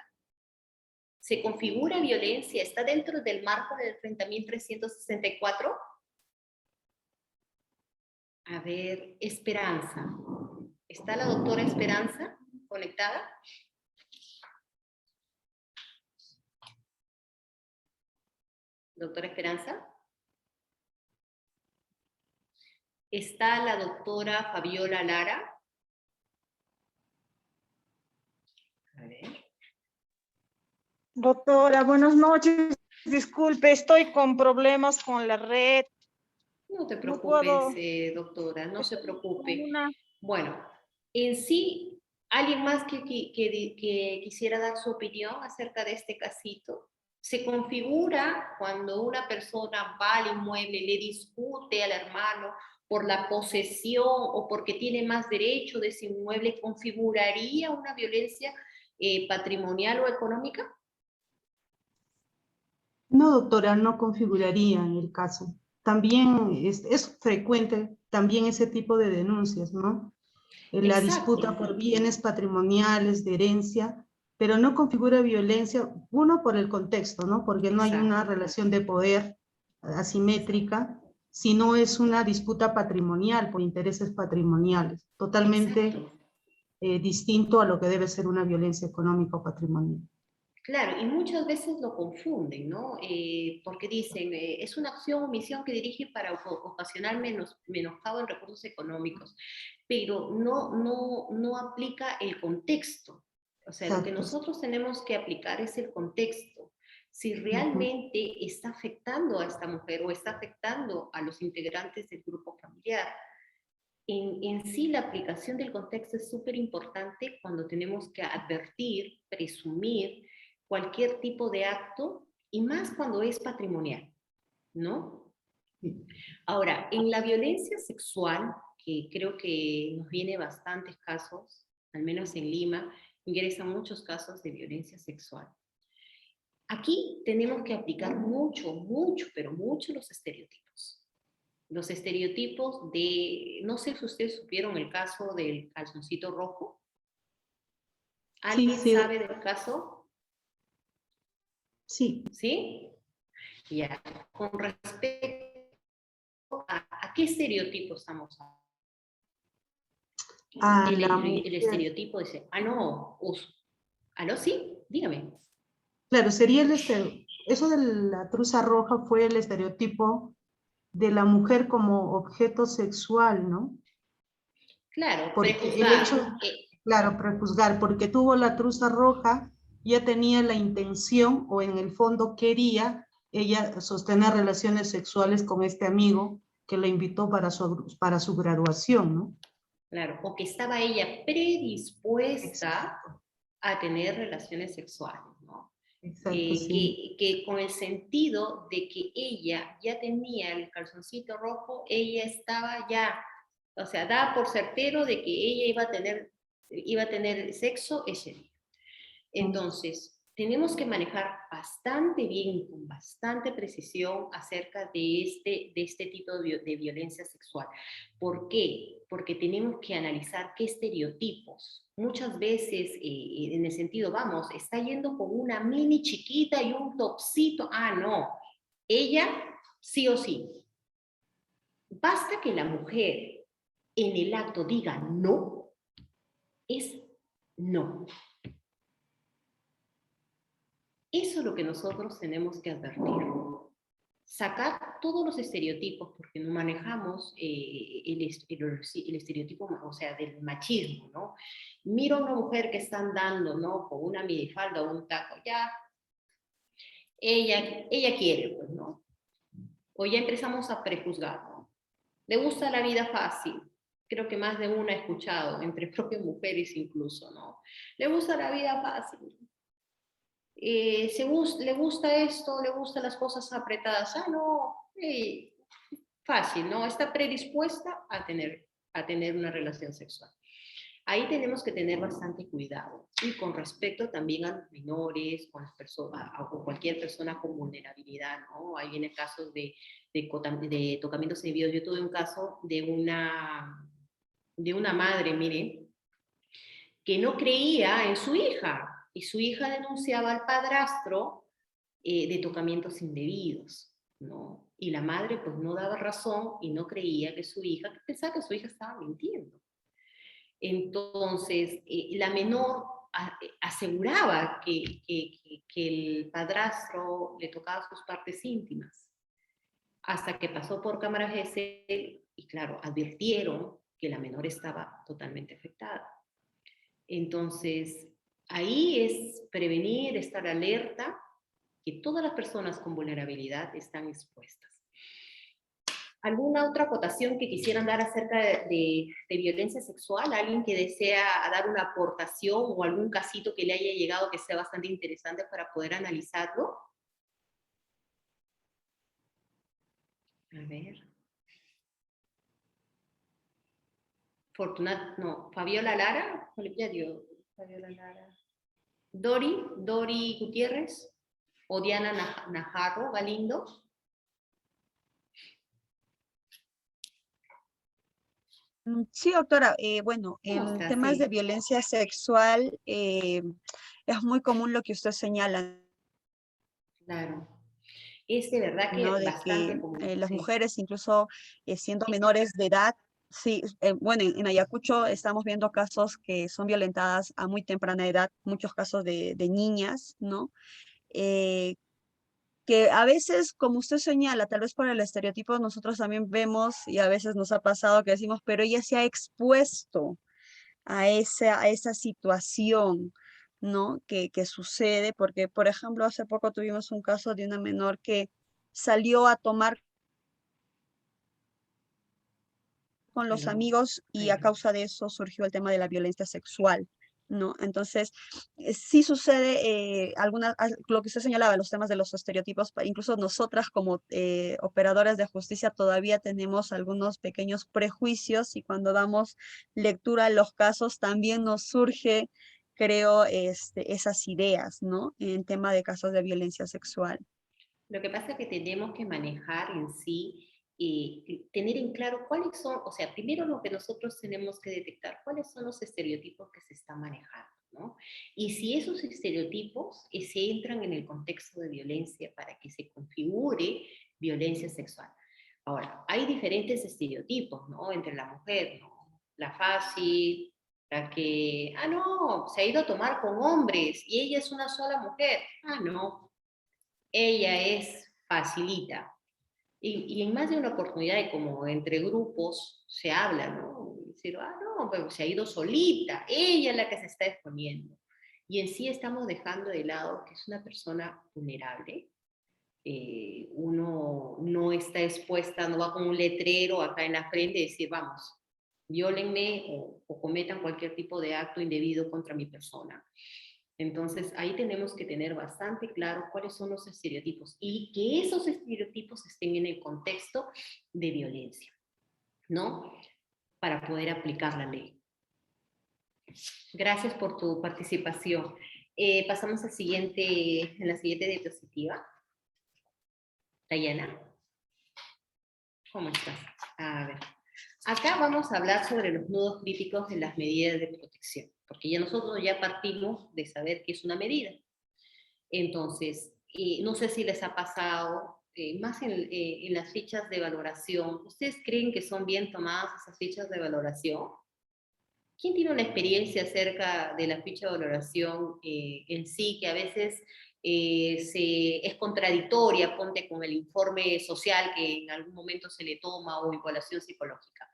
¿Se configura violencia? ¿Está dentro del marco del 30.364? A ver, Esperanza. ¿Está la doctora Esperanza conectada? ¿Doctora Esperanza? ¿Está la doctora Fabiola Lara? A ver. Doctora, buenas noches. Disculpe, estoy con problemas con la red. No te preocupes, doctora, no se preocupe. Bueno, en sí, ¿alguien más que quisiera dar su opinión acerca de este casito? Se configura cuando una persona va al inmueble, le discute al hermano por la posesión o porque tiene más derecho de ese inmueble, ¿configuraría una violencia patrimonial o económica? No, doctora, no configuraría en el caso. También es frecuente también ese tipo de denuncias, ¿no? La disputa por bienes patrimoniales, de herencia, pero no configura violencia, uno por el contexto, ¿no? Porque no hay una relación de poder asimétrica, sino es una disputa patrimonial por intereses patrimoniales, totalmente distinto a lo que debe ser una violencia económica o patrimonial. Claro, y muchas veces lo confunden, ¿no? Porque dicen, es una acción o misión que dirige para ocasionar menoscabo en recursos económicos, pero no aplica el contexto. O sea, lo que Exacto. nosotros tenemos que aplicar es el contexto. Si Ujú. realmente está afectando a esta mujer o está afectando a los integrantes del grupo familiar. En sí, la aplicación del contexto es súper importante cuando tenemos que advertir, presumir cualquier tipo de acto y más cuando es patrimonial, ¿no? Ahora, en la violencia sexual, que creo que nos viene bastantes casos, al menos en Lima, ingresan muchos casos de violencia sexual. Aquí tenemos que aplicar mucho, pero mucho los estereotipos. Los estereotipos de, no sé si ustedes supieron el caso del calzoncito rojo. ¿Alguien Sí, sabe del caso? sí. ¿Sí? Ya. Con respecto a qué estereotipo estamos hablando. A El, la el mujer. estereotipo dice, no, ¿aló? Sí, dígame. Claro, sería eso de la truza roja fue el estereotipo de la mujer como objeto sexual, ¿no? Claro, Porque el prejuzgar. hecho, claro, prejuzgar, porque tuvo la truza roja, ya tenía la intención o en el fondo quería ella sostener relaciones sexuales con este amigo que la invitó para su graduación, ¿no? Claro, o que estaba ella predispuesta a tener relaciones sexuales, ¿no? Exacto, sí. Que con el sentido de que ella ya tenía el calzoncito rojo, ella estaba ya, o sea, daba por certero de que ella iba a tener sexo ese día. Entonces, tenemos que manejar bastante bien, con bastante precisión acerca de este tipo de violencia sexual. ¿Por qué? Porque tenemos que analizar qué estereotipos. Muchas veces, en el sentido, vamos, está yendo con una mini chiquita y un topsito. Ah, no. Ella, sí o sí. Basta que la mujer en el acto diga no, es no. Eso es lo que nosotros tenemos que advertir. Sacar todos los estereotipos, porque no manejamos el estereotipo, o sea, del machismo, ¿no? Miro a una mujer que está andando, ¿no? Con una minifalda o un taco, ya, ella quiere, pues, ¿no? O ya empezamos a prejuzgar, ¿no? Le gusta la vida fácil. Creo que más de una he escuchado, entre propias mujeres incluso, ¿no? Le gusta la vida fácil. Le gusta esto, le gustan las cosas apretadas. Ah, no, fácil, ¿no? Está predispuesta a tener una relación sexual. Ahí tenemos que tener bastante cuidado. Y con respecto también a los menores, con las personas, o cualquier persona con vulnerabilidad, ¿no? Ahí viene casos de tocamientos indebidos. Yo tuve un caso de una madre, miren, que no creía en su hija, y su hija denunciaba al padrastro de tocamientos indebidos, ¿no? Y la madre pues no daba razón y no creía que su hija, pensaba que su hija estaba mintiendo. Entonces, la menor aseguraba que el padrastro le tocaba sus partes íntimas, hasta que pasó por cámaras GSL y claro, advirtieron que la menor estaba totalmente afectada. Entonces, ahí es prevenir, estar alerta, que todas las personas con vulnerabilidad están expuestas. ¿Alguna otra acotación que quisieran dar acerca de violencia sexual? ¿Alguien que desea dar una aportación o algún casito que le haya llegado que sea bastante interesante para poder analizarlo? A ver. Fabiola Lara, ya dio, Fabiola Lara. Dori Gutiérrez o Diana Najarro Galindo. Sí, doctora, bueno, en está? temas Sí. de violencia sexual es muy común lo que usted señala, Claro. Es de verdad ¿no? que De que bastante común. las Sí. mujeres, incluso siendo menores de edad, Sí, bueno, en Ayacucho estamos viendo casos que son violentadas a muy temprana edad, muchos casos de niñas, ¿no? Eh, que a veces, como usted señala, tal vez por el estereotipo, nosotros también vemos y a veces nos ha pasado que decimos, pero ella se ha expuesto a esa situación, ¿no? Que sucede, porque, por ejemplo, hace poco tuvimos un caso de una menor que salió a tomar con los Aló. amigos y a Ahí. causa de eso surgió el tema de la violencia sexual, ¿no? Entonces, sí sucede lo que usted señalaba, los temas de los estereotipos, incluso nosotras como operadoras de justicia todavía tenemos algunos pequeños prejuicios y cuando damos lectura a los casos también nos surge, creo, esas ideas, ¿no? En tema de casos de violencia sexual. Lo que pasa es que tenemos que manejar en sí, tener en claro cuáles son, o sea, primero lo que nosotros tenemos que detectar, cuáles son los estereotipos que se están manejando, ¿no? Y si esos estereotipos se entran en el contexto de violencia para que se configure violencia sexual. Ahora, hay diferentes estereotipos, ¿no? Entre la mujer, ¿no? La fácil, la que, ah, no, se ha ido a tomar con hombres y ella es una sola mujer. Ah, no, ella es facilita. Y en más de una oportunidad, de como entre grupos se habla, ¿no? Decir, ah, no, pero se ha ido solita, ella es la que se está exponiendo. Y en sí estamos dejando de lado que es una persona vulnerable. Uno no está expuesta, no va con un letrero acá en la frente y decir, vamos, viólenme o cometan cualquier tipo de acto indebido contra mi persona. Entonces, ahí tenemos que tener bastante claro cuáles son los estereotipos y que esos estereotipos estén en el contexto de violencia, ¿no? Para poder aplicar la ley. Gracias por tu participación. Pasamos a la siguiente diapositiva. Dayana, ¿cómo estás? A ver. Acá vamos a hablar sobre los nudos críticos de las medidas de protección, porque ya nosotros ya partimos de saber qué es una medida. Entonces, no sé si les ha pasado, más en las fichas de valoración, ¿ustedes creen que son bien tomadas esas fichas de valoración? ¿Quién tiene una experiencia acerca de la ficha de valoración en sí, que a veces es contradictoria, ponte con el informe social que en algún momento se le toma o evaluación psicológica?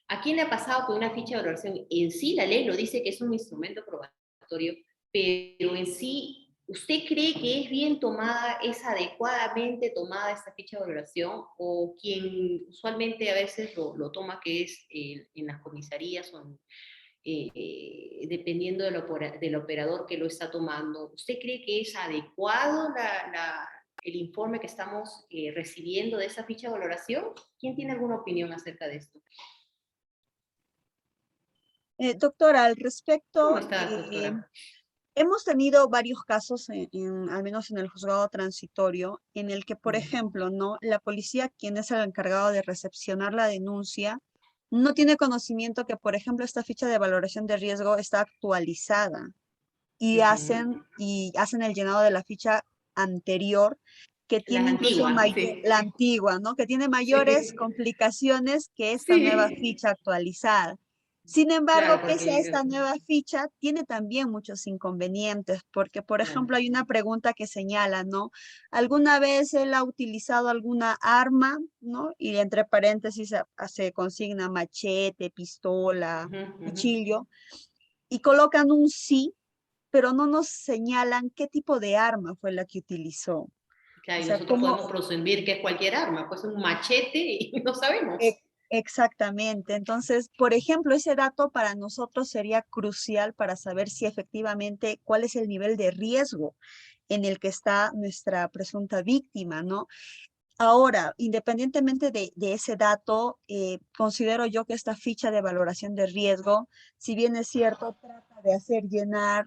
¿A quién le ha pasado con una ficha de valoración? En sí, la ley lo dice que es un instrumento probatorio, pero en sí, ¿usted cree que es bien tomada, es adecuadamente tomada esta ficha de valoración? ¿O quien usualmente a veces lo toma, que es en las comisarías o dependiendo del operador que lo está tomando, ¿usted cree que es adecuado el informe que estamos recibiendo de esa ficha de valoración? ¿Quién tiene alguna opinión acerca de esto? Doctora, al respecto, ¿Cómo está, doctora? hemos tenido varios casos, al menos en el juzgado transitorio, en el que, por ejemplo, ¿no? La policía, quien es el encargado de recepcionar la denuncia, no tiene conocimiento que, por ejemplo, esta ficha de valoración de riesgo está actualizada y hacen el llenado de la ficha anterior, que La tiene incluso antigua, sí. la antigua, ¿no? Que tiene mayores Sí. complicaciones que esta nueva Sí. ficha actualizada. Sin embargo, Claro, pese a porque... esta nueva ficha, tiene también muchos inconvenientes, porque, por ejemplo, hay una pregunta que señala, ¿no? ¿Alguna vez él ha utilizado alguna arma, ¿no? Y entre paréntesis se consigna machete, pistola, cuchillo, y colocan un sí, pero no nos señalan qué tipo de arma fue la que utilizó. Claro, O y sea, nosotros podemos presumir que es cualquier arma, pues un machete y no sabemos. Exactamente. Entonces, por ejemplo, ese dato para nosotros sería crucial para saber si efectivamente cuál es el nivel de riesgo en el que está nuestra presunta víctima, ¿no? Ahora, independientemente de ese dato, considero yo que esta ficha de valoración de riesgo, si bien es cierto, trata de hacer llenar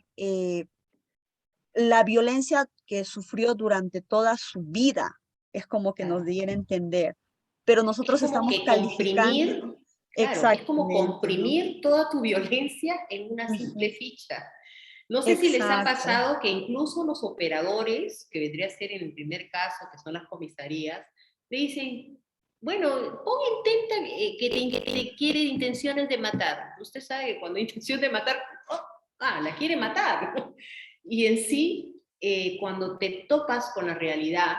la violencia que sufrió durante toda su vida, es como que nos diera a entender, pero Es nosotros como estamos que calificando comprimir, claro, es como exactamente, ¿no? comprimir toda tu violencia en una simple ficha. No sé si les ha Exacto. pasado que incluso los operadores, que vendría a ser en el primer caso, que son las comisarías, le dicen, Bueno, intenta que quiere intenciones de matar. Usted sabe que cuando hay intención de matar, la quiere matar. Y en sí, cuando te topas con la realidad,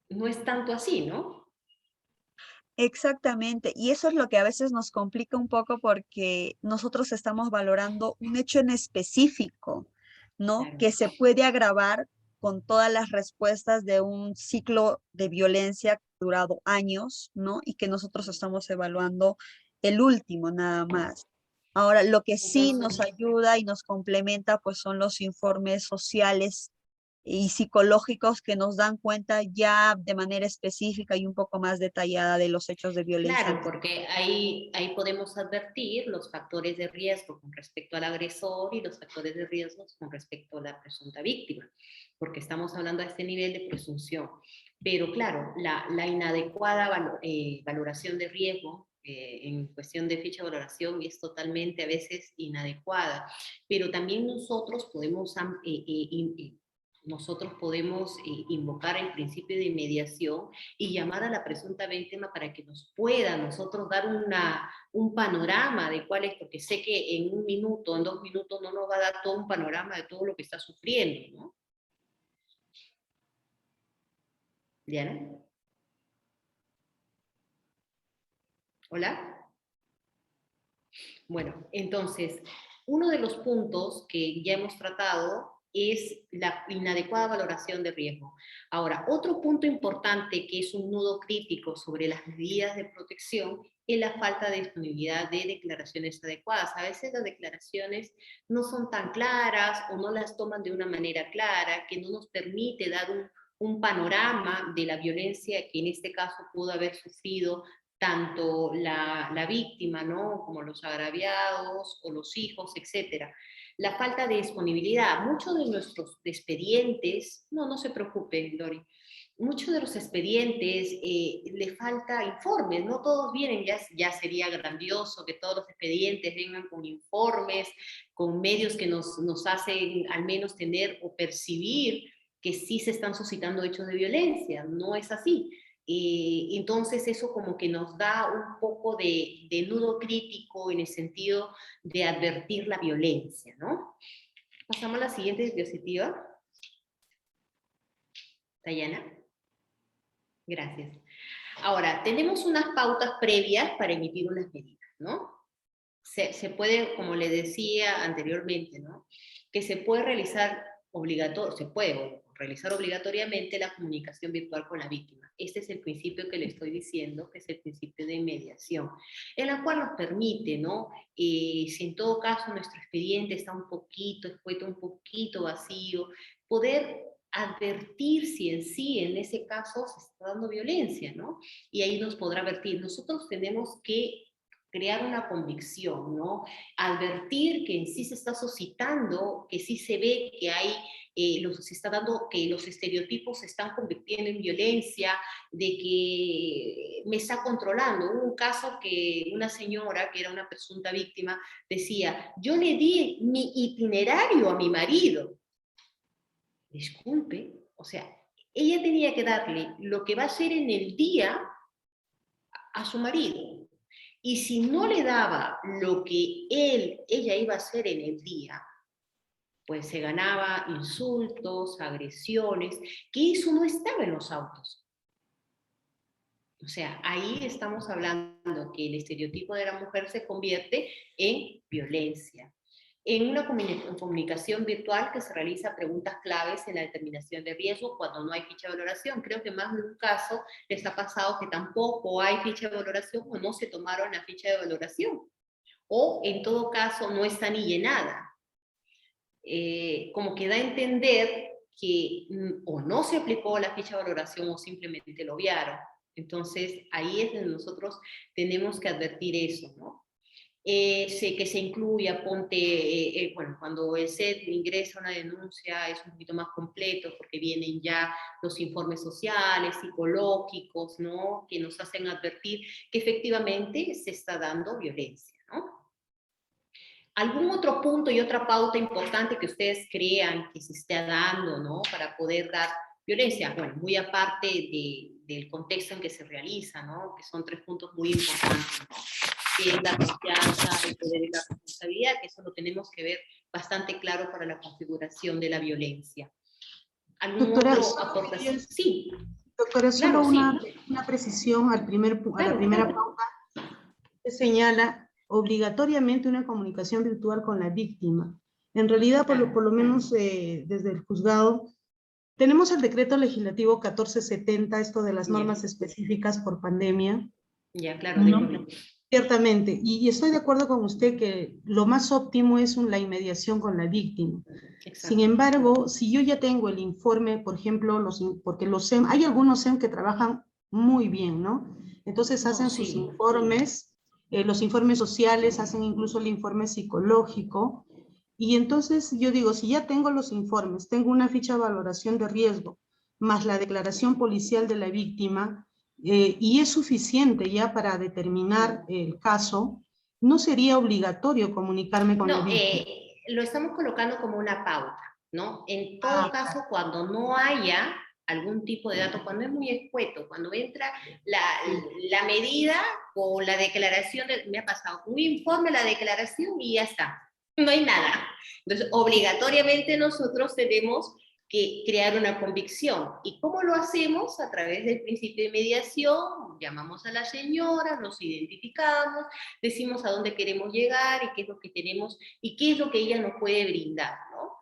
no es tanto así, ¿no? Exactamente, y eso es lo que a veces nos complica un poco porque nosotros estamos valorando un hecho en específico, ¿no? Claro. Que se puede agravar con todas las respuestas de un ciclo de violencia que ha durado años, ¿no? Y que nosotros estamos evaluando el último nada más. Ahora, lo que sí nos Entonces, ayuda y nos complementa, pues son los informes sociales y psicológicos que nos dan cuenta ya de manera específica y un poco más detallada de los hechos de violencia. claro, porque ahí podemos advertir los factores de riesgo con respecto al agresor y los factores de riesgo con respecto a la presunta víctima, porque estamos hablando a este nivel de presunción. Pero claro, la inadecuada valoración de riesgo en cuestión de ficha de valoración es totalmente a veces inadecuada, pero también nosotros podemos invocar el principio de mediación y llamar a la presunta víctima para que nos pueda nosotros dar un panorama de cuál es, porque sé que en 1 minuto, en 2 minutos no nos va a dar todo un panorama de todo lo que está sufriendo, ¿no? ¿Diana? ¿Hola? Bueno, entonces, uno de los puntos que ya hemos tratado es la inadecuada valoración de riesgo. Ahora, otro punto importante que es un nudo crítico sobre las medidas de protección es la falta de disponibilidad de declaraciones adecuadas. A veces las declaraciones no son tan claras o no las toman de una manera clara, que no nos permite dar un panorama de la violencia que en este caso pudo haber sufrido tanto la víctima, ¿no? Como los agraviados o los hijos, etcétera. La falta de disponibilidad. Muchos de nuestros expedientes, no se preocupen, Dori, muchos de los expedientes le falta informes, no todos vienen, ya sería grandioso que todos los expedientes vengan con informes, con medios que nos hacen al menos tener o percibir que sí se están suscitando hechos de violencia, no es así. Entonces eso como que nos da un poco de nudo crítico en el sentido de advertir la violencia, ¿no? Pasamos a la siguiente diapositiva. Dayana. Gracias. Ahora, tenemos unas pautas previas para emitir unas medidas, ¿no? Se puede, como le decía anteriormente, ¿no? Que se puede realizar obligatoriamente la comunicación virtual con la víctima. Este es el principio que le estoy diciendo, que es el principio de mediación, en la cual nos permite, ¿no? Si en todo caso nuestro expediente está un poquito vacío, poder advertir si en ese caso se está dando violencia, ¿no? Y ahí nos podrá advertir. Nosotros tenemos que crear una convicción, ¿no? Advertir que en sí se está suscitando, que sí se ve que hay, se está dando, que los estereotipos se están convirtiendo en violencia, de que me está controlando. Hubo un caso que una señora, que era una presunta víctima, decía, yo le di mi itinerario a mi marido. Disculpe, o sea, ella tenía que darle lo que va a hacer en el día a su marido. Y si no le daba lo que ella iba a hacer en el día, pues se ganaba insultos, agresiones, que eso no estaba en los autos. O sea, ahí estamos hablando que el estereotipo de la mujer se convierte en violencia. En una comunicación virtual que se realiza preguntas claves en la determinación de riesgo cuando no hay ficha de valoración. Creo que más de un caso les ha pasado que tampoco hay ficha de valoración o no se tomaron la ficha de valoración. O en todo caso no está ni llenada. Como que da a entender que o no se aplicó la ficha de valoración o simplemente lo obviaron. Entonces ahí es donde nosotros tenemos que advertir eso, ¿no? Que se incluya, bueno, cuando el SED ingresa una denuncia es un poquito más completo porque vienen ya los informes sociales, psicológicos, ¿no? Que nos hacen advertir que efectivamente se está dando violencia, ¿no? ¿Algún otro punto y otra pauta importante que ustedes crean que se esté dando, ¿no? Para poder dar violencia? Bueno, muy aparte de del contexto en que se realiza, ¿no? Que son 3 puntos muy importantes, ¿no? Que es la confianza, el poder y la responsabilidad, que eso lo tenemos que ver bastante claro para la configuración de la violencia. ¿Algún Doctora, otro aportación? Sí. Doctora, Claro, solo sí. una precisión al a la primera pauta. Se señala obligatoriamente una comunicación virtual con la víctima. En realidad, por lo menos desde el juzgado, tenemos el decreto legislativo 1470, esto de las normas específicas por pandemia. Ya, claro, ¿no? Ciertamente, y estoy de acuerdo con usted que lo más óptimo es la inmediación con la víctima. Exacto. Sin embargo, si yo ya tengo el informe, por ejemplo, porque los SEM, hay algunos SEM que trabajan muy bien, ¿no? Entonces hacen sus informes, los informes sociales, hacen incluso el informe psicológico, y entonces yo digo, si ya tengo los informes, tengo una ficha de valoración de riesgo, más la declaración policial de la víctima, y es suficiente ya para determinar el caso, no sería obligatorio comunicarme con la víctima. Lo estamos colocando como una pauta, ¿no? En todo caso, cuando no haya algún tipo de dato, cuando es muy escueto, cuando entra la medida o la declaración, me ha pasado un informe, la declaración y ya está, no hay nada. Entonces, obligatoriamente nosotros tenemos que crear una convicción. ¿Y cómo lo hacemos? A través del principio de mediación, llamamos a la señora, nos identificamos, decimos a dónde queremos llegar y qué es lo que tenemos y qué es lo que ella nos puede brindar, ¿no?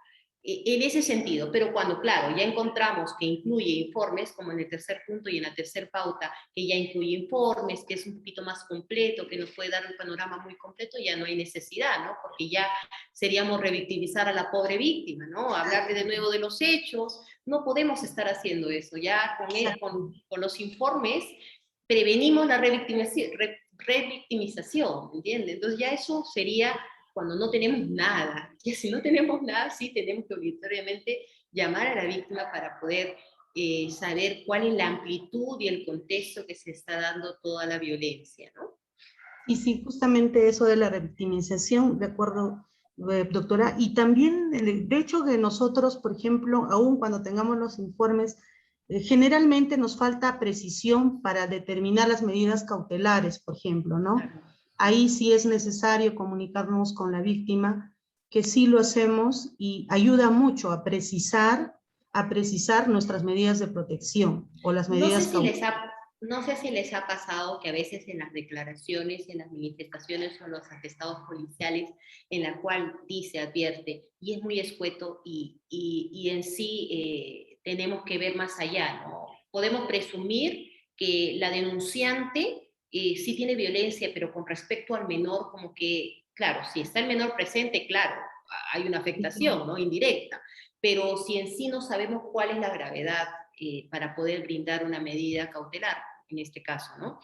En ese sentido, pero cuando, claro, ya encontramos que incluye informes, como en el tercer punto y en la tercera pauta, que ya incluye informes, que es un poquito más completo, que nos puede dar un panorama muy completo, ya no hay necesidad, ¿no? Porque ya seríamos revictimizar a la pobre víctima, ¿no? Hablarle de nuevo de los hechos, no podemos estar haciendo eso, ya con los informes prevenimos la revictimización, ¿entiendes? Entonces ya eso sería cuando no tenemos nada. Y si no tenemos nada, sí tenemos que obligatoriamente llamar a la víctima para poder saber cuál es la amplitud y el contexto que se está dando toda la violencia, ¿no? Y sí, justamente eso de la revictimización, de acuerdo, doctora, y también de hecho que nosotros, por ejemplo, aún cuando tengamos los informes, generalmente nos falta precisión para determinar las medidas cautelares, por ejemplo, ¿no? Ahí sí es necesario comunicarnos con la víctima, que sí lo hacemos y ayuda mucho a precisar nuestras medidas de protección o las medidas cautelares. No sé si les ha pasado que a veces en las declaraciones, en las manifestaciones o los atestados policiales, en la cual advierte, y es muy escueto y en sí tenemos que ver más allá, ¿no? Podemos presumir que la denunciante sí tiene violencia, pero con respecto al menor, como que, claro, si está el menor presente, claro, hay una afectación, ¿no? Indirecta, pero si en sí no sabemos cuál es la gravedad para poder brindar una medida cautelar, en este caso, ¿no?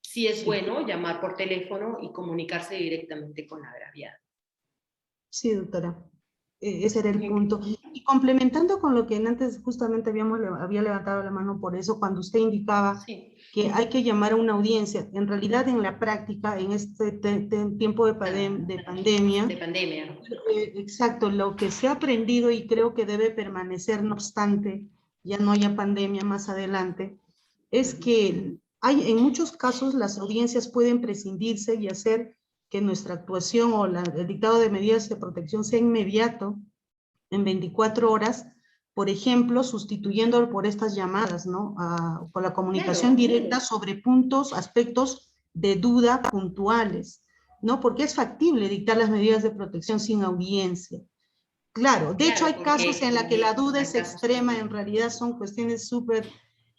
Sí es bueno llamar por teléfono y comunicarse directamente con la agraviada. Sí, doctora. Ese era el punto. Y complementando con lo que antes justamente había levantado la mano por eso, cuando usted indicaba que hay que llamar a una audiencia, en realidad en la práctica, en este tiempo de pandemia, exacto, lo que se ha aprendido y creo que debe permanecer, no obstante, ya no haya pandemia más adelante, es que en muchos casos las audiencias pueden prescindirse y hacer que nuestra actuación o el dictado de medidas de protección sea inmediato, en 24 horas, por ejemplo, sustituyéndolo por estas llamadas, ¿no? Por la comunicación directa sobre aspectos de duda puntuales, ¿no? Porque es factible dictar las medidas de protección sin audiencia. Claro, de hecho hay casos en los que la duda es extrema, en realidad son cuestiones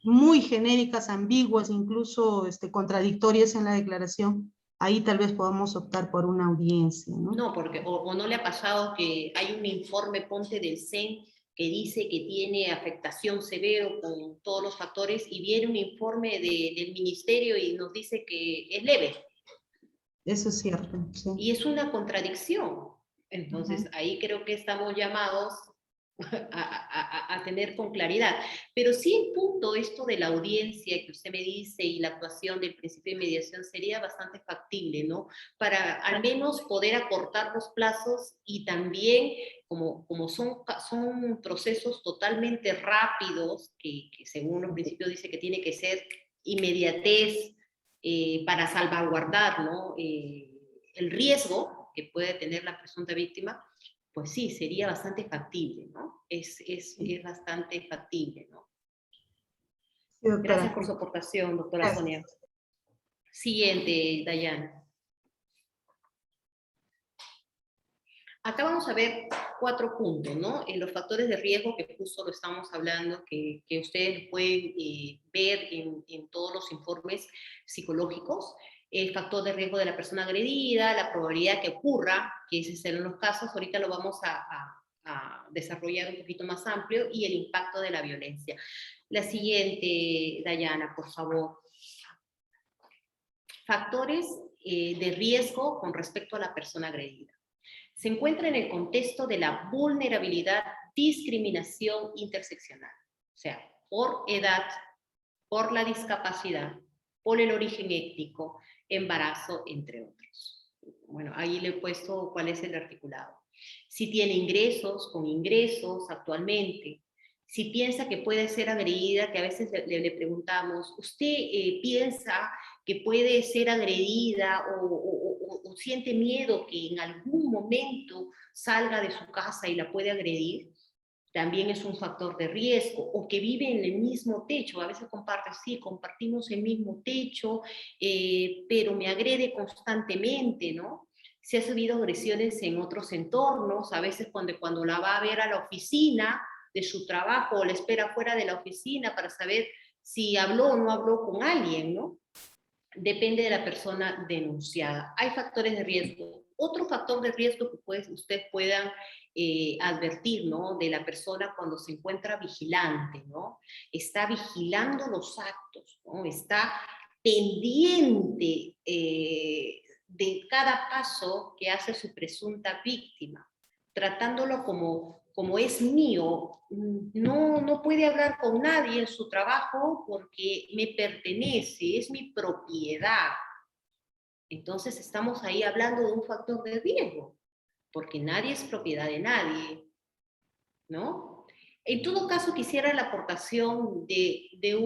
muy genéricas, ambiguas, incluso contradictorias en la declaración. Ahí tal vez podamos optar por una audiencia, ¿no? No, porque o no le ha pasado que hay un informe, ponte del CEN, que dice que tiene afectación severa con todos los factores, y viene un informe del ministerio y nos dice que es leve. Eso es cierto, sí. Y es una contradicción. Entonces, ahí creo que estamos llamados a tener con claridad. Pero sí el punto esto de la audiencia que usted me dice y la actuación del principio de mediación sería bastante factible, ¿no? Para al menos poder acortar los plazos y también, como son procesos totalmente rápidos, que según los principios dice que tiene que ser inmediatez para salvaguardar, ¿no? El riesgo que puede tener la presunta víctima, pues sí, sería bastante factible, ¿no? Es bastante factible, ¿no? Sí, doctora. Gracias por su aportación, doctora Sonia. Siguiente, Dayana. Acá vamos a ver 4 puntos, ¿no? Los factores de riesgo que justo lo estamos hablando, que ustedes pueden ver en todos los informes psicológicos. El factor de riesgo de la persona agredida, la probabilidad que ocurra, que ese serán los casos, ahorita lo vamos a desarrollar un poquito más amplio, y el impacto de la violencia. La siguiente, Dayana, por favor. Factores de riesgo con respecto a la persona agredida. Se encuentra en el contexto de la vulnerabilidad, discriminación interseccional, o sea, por edad, por la discapacidad, por el origen étnico, embarazo, entre otros. Bueno, ahí le he puesto cuál es el articulado. Si tiene ingresos, con ingresos actualmente. Si piensa que puede ser agredida, que a veces le preguntamos, ¿usted piensa que puede ser agredida o siente miedo que en algún momento salga de su casa y la puede agredir? También es un factor de riesgo. O que vive en el mismo techo, a veces sí, compartimos el mismo techo, pero me agrede constantemente, ¿no? Si ha habido agresiones en otros entornos, a veces cuando la va a ver a la oficina de su trabajo o la espera fuera de la oficina para saber si habló o no habló con alguien, ¿no? Depende de la persona denunciada. Hay factores de riesgo. Otro factor de riesgo que ustedes puedan advertir, ¿no? De la persona cuando se encuentra vigilante, ¿no? Está vigilando los actos, ¿no? Está pendiente de cada paso que hace su presunta víctima, tratándolo como es mío. No puede hablar con nadie en su trabajo porque me pertenece, es mi propiedad. Entonces estamos ahí hablando de un factor de riesgo, porque nadie es propiedad de nadie, ¿no? En todo caso, quisiera la aportación de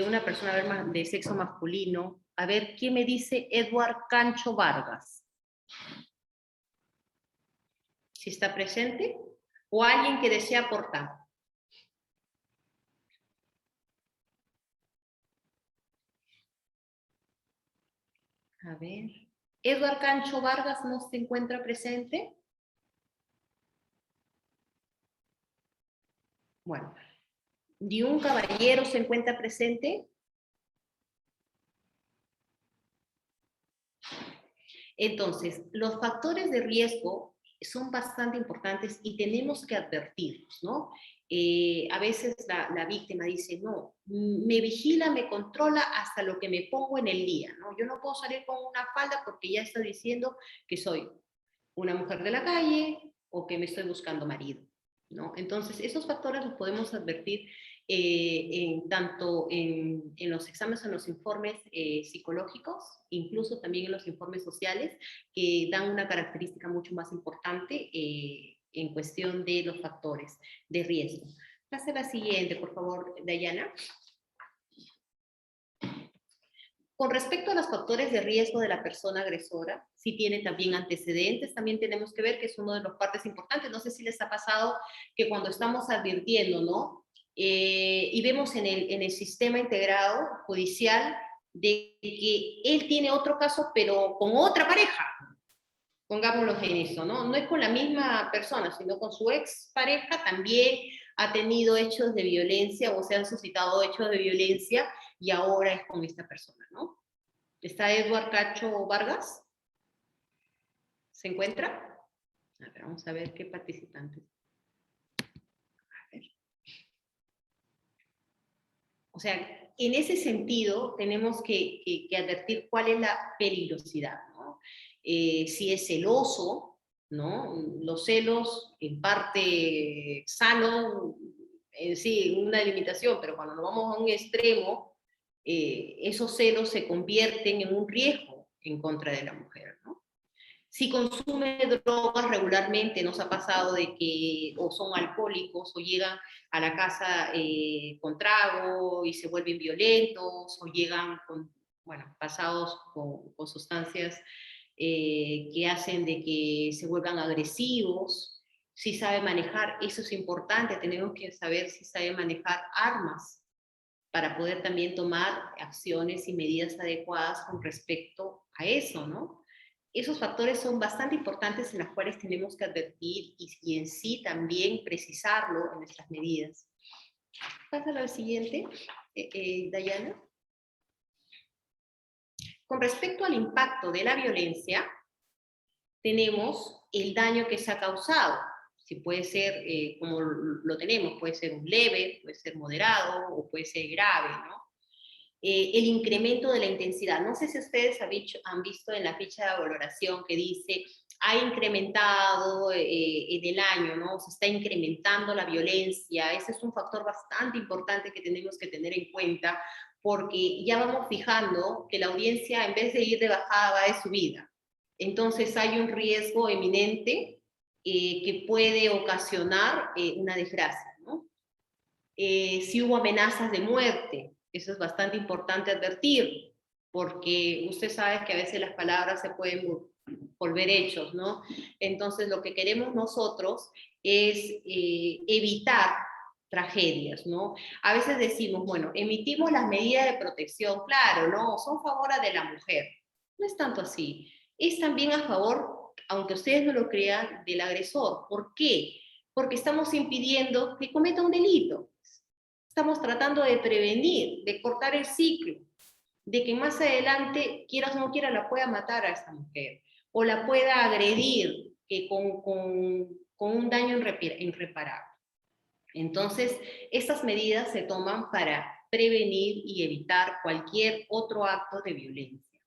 una persona de sexo masculino. A ver, ¿qué me dice Edward Cancho Vargas? Si está presente, o alguien que desea aportar. A ver, ¿Edward Cancho Vargas no se encuentra presente? Bueno, ¿ni un caballero se encuentra presente? Entonces, los factores de riesgo son bastante importantes y tenemos que advertirlos, ¿no? A veces la víctima dice, no, me vigila, me controla hasta lo que me pongo en el día, ¿no? Yo no puedo salir con una falda porque ya está diciendo que soy una mujer de la calle o que me estoy buscando marido, ¿no? Entonces, esos factores los podemos advertir tanto en los exámenes, en los informes psicológicos, incluso también en los informes sociales, que dan una característica mucho más importante en cuestión de los factores de riesgo. Pase la siguiente, por favor, Dayana. Con respecto a los factores de riesgo de la persona agresora, si tiene también antecedentes, también tenemos que ver que es una de las partes importantes. No sé si les ha pasado que cuando estamos advirtiendo, ¿no? Y vemos en el sistema integrado judicial de que él tiene otro caso, pero con otra pareja, pongámoslo en eso, ¿no? No es con la misma persona, sino con su ex pareja, también ha tenido hechos de violencia o se han suscitado hechos de violencia y ahora es con esta persona, ¿no? ¿Está Edward Cacho Vargas? ¿Se encuentra? A ver, vamos a ver qué participantes. O sea, en ese sentido tenemos que advertir cuál es la peligrosidad, ¿no? Si es celoso, ¿no? Los celos, en parte sano, sí, una limitación, pero cuando nos vamos a un extremo, esos celos se convierten en un riesgo en contra de la mujer, ¿no? Si consume drogas regularmente, nos ha pasado de que o son alcohólicos o llegan a la casa con trago y se vuelven violentos, o llegan con, bueno, pasados con sustancias que hacen de que se vuelvan agresivos. Si sabe manejar, eso es importante, tenemos que saber si sabe manejar armas para poder también tomar acciones y medidas adecuadas con respecto a eso, ¿no? Esos factores son bastante importantes en los cuales tenemos que advertir y en sí también precisarlo en nuestras medidas. Pásalo al siguiente, Dayana. Con respecto al impacto de la violencia, tenemos el daño que se ha causado. Si puede ser, como lo tenemos, puede ser un leve, puede ser moderado o puede ser grave, ¿no? El incremento de la intensidad. No sé si ustedes han visto en la ficha de valoración que dice, ha incrementado en el año, ¿no? Se está incrementando la violencia. Ese es un factor bastante importante que tenemos que tener en cuenta, porque ya vamos fijando que la audiencia, en vez de ir de bajada, va de subida. Entonces hay un riesgo eminente que puede ocasionar una desgracia, ¿no? Si hubo amenazas de muerte, eso es bastante importante advertir, porque usted sabe que a veces las palabras se pueden volver hechos, ¿no? Entonces lo que queremos nosotros es evitar tragedias, ¿no? A veces decimos, bueno, emitimos las medidas de protección, claro, ¿no? Son a favor de la mujer. No es tanto así. Es también a favor, aunque ustedes no lo crean, del agresor. ¿Por qué? Porque estamos impidiendo que cometa un delito. Estamos tratando de prevenir, de cortar el ciclo, de que más adelante, quieras o no quieras, la pueda matar a esta mujer, o la pueda agredir con un daño irreparable. Entonces, estas medidas se toman para prevenir y evitar cualquier otro acto de violencia.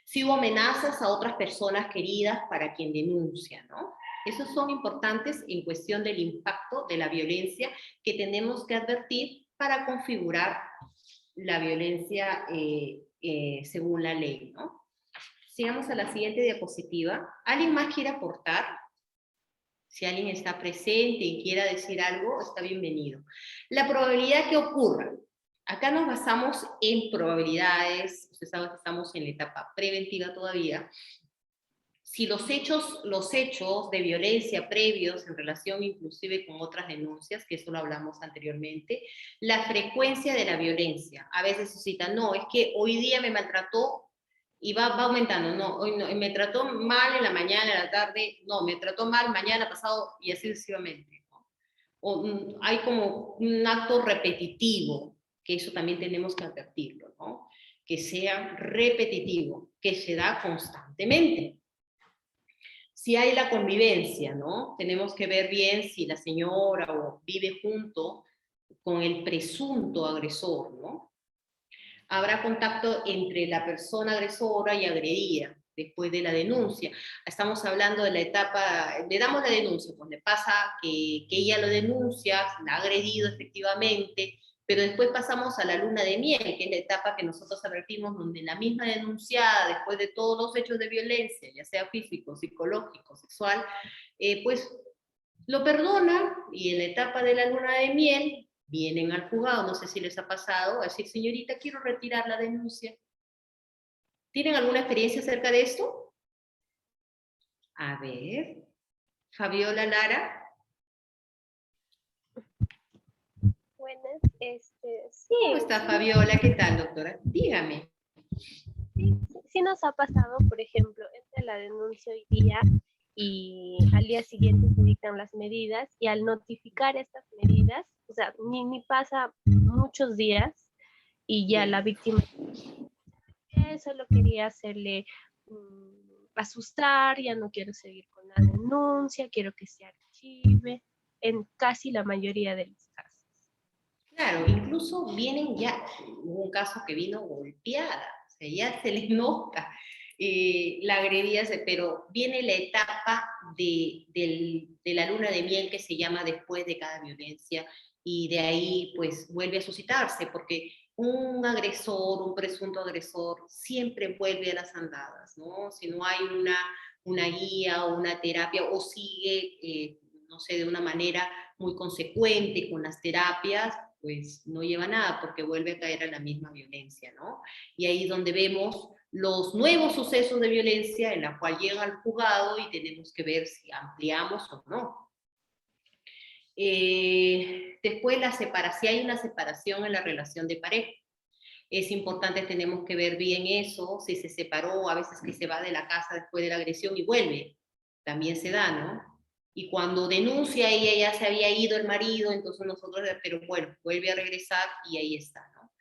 Si hubo amenazas a otras personas queridas para quien denuncia, ¿no? Esos son importantes en cuestión del impacto de la violencia que tenemos que advertir para configurar la violencia según la ley, ¿no? Sigamos a la siguiente diapositiva. ¿Alguien más quiere aportar? Si alguien está presente y quiera decir algo, está bienvenido. La probabilidad que ocurra. Acá nos basamos en probabilidades. Usted sabe que estamos en la etapa preventiva todavía. Si los hechos de violencia previos en relación inclusive con otras denuncias, que eso lo hablamos anteriormente, la frecuencia de la violencia. A veces se cita, no, es que hoy día me maltrató y va aumentando, no, hoy no, me trató mal en la mañana, en la tarde, no, me trató mal mañana, pasado, y así sucesivamente, ¿no? O hay como un acto repetitivo, que eso también tenemos que advertirlo, ¿no? Que sea repetitivo, que se da constantemente. Si hay la convivencia, ¿no? Tenemos que ver bien si la señora o vive junto con el presunto agresor, ¿no? Habrá contacto entre la persona agresora y agredida después de la denuncia. Estamos hablando de la etapa, le damos la denuncia, pues le pasa que ella lo denuncia, la ha agredido efectivamente, pero después pasamos a la luna de miel, que es la etapa que nosotros advertimos, donde la misma denunciada, después de todos los hechos de violencia, ya sea físico, psicológico, sexual, pues lo perdona, y en la etapa de la luna de miel, vienen al juzgado, no sé si les ha pasado, a decir, señorita, quiero retirar la denuncia. ¿Tienen alguna experiencia acerca de esto? A ver, Fabiola Lara. Buenas, sí. ¿Cómo está Fabiola? ¿Qué tal, doctora? Dígame. Sí nos ha pasado, por ejemplo, entre la denuncia hoy día y al día siguiente se dictan las medidas, y al notificar estas medidas, o sea, ni pasa muchos días y ya la víctima solo quería hacerle asustar, ya no quiero seguir con la denuncia, quiero que se archive, en casi la mayoría de los casos. Claro, incluso vienen ya, hubo un caso que vino golpeada, o sea, ya se les nota. la agredía, pero viene la etapa de la luna de miel que se llama después de cada violencia, y de ahí pues vuelve a suscitarse, porque un agresor, un presunto agresor, siempre vuelve a las andadas, ¿no? Si no hay una guía o una terapia, o sigue, no sé, de una manera muy consecuente con las terapias, pues no lleva nada, porque vuelve a caer a la misma violencia, ¿no? Y ahí es donde vemos los nuevos sucesos de violencia en la cual llega al juzgado y tenemos que ver si ampliamos o no. Después si hay una separación en la relación de pareja. Es importante, tenemos que ver bien eso, si se separó, a veces que se va de la casa después de la agresión y vuelve, también se da, ¿no? Y cuando denuncia ella ya se había ido el marido, entonces nosotros, pero bueno, vuelve a regresar y ahí está, ¿no?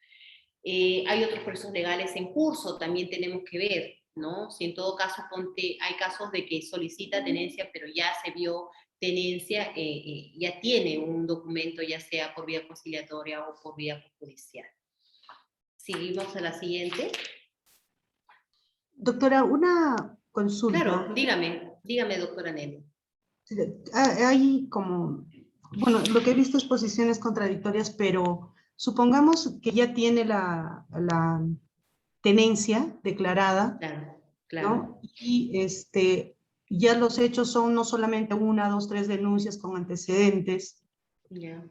Hay otros procesos legales en curso, también tenemos que ver, ¿no? Si en todo caso, hay casos de que solicita tenencia, pero ya se vio tenencia, ya tiene un documento, ya sea por vía conciliatoria o por vía judicial. Seguimos a la siguiente. Doctora, una consulta. Claro, dígame, doctora Nelly. Hay como, bueno, lo que he visto es posiciones contradictorias, pero supongamos que ya tiene la tenencia declarada, Claro. ¿no? Y ya los hechos son no solamente 1, 2, 3 denuncias con antecedentes. Yeah.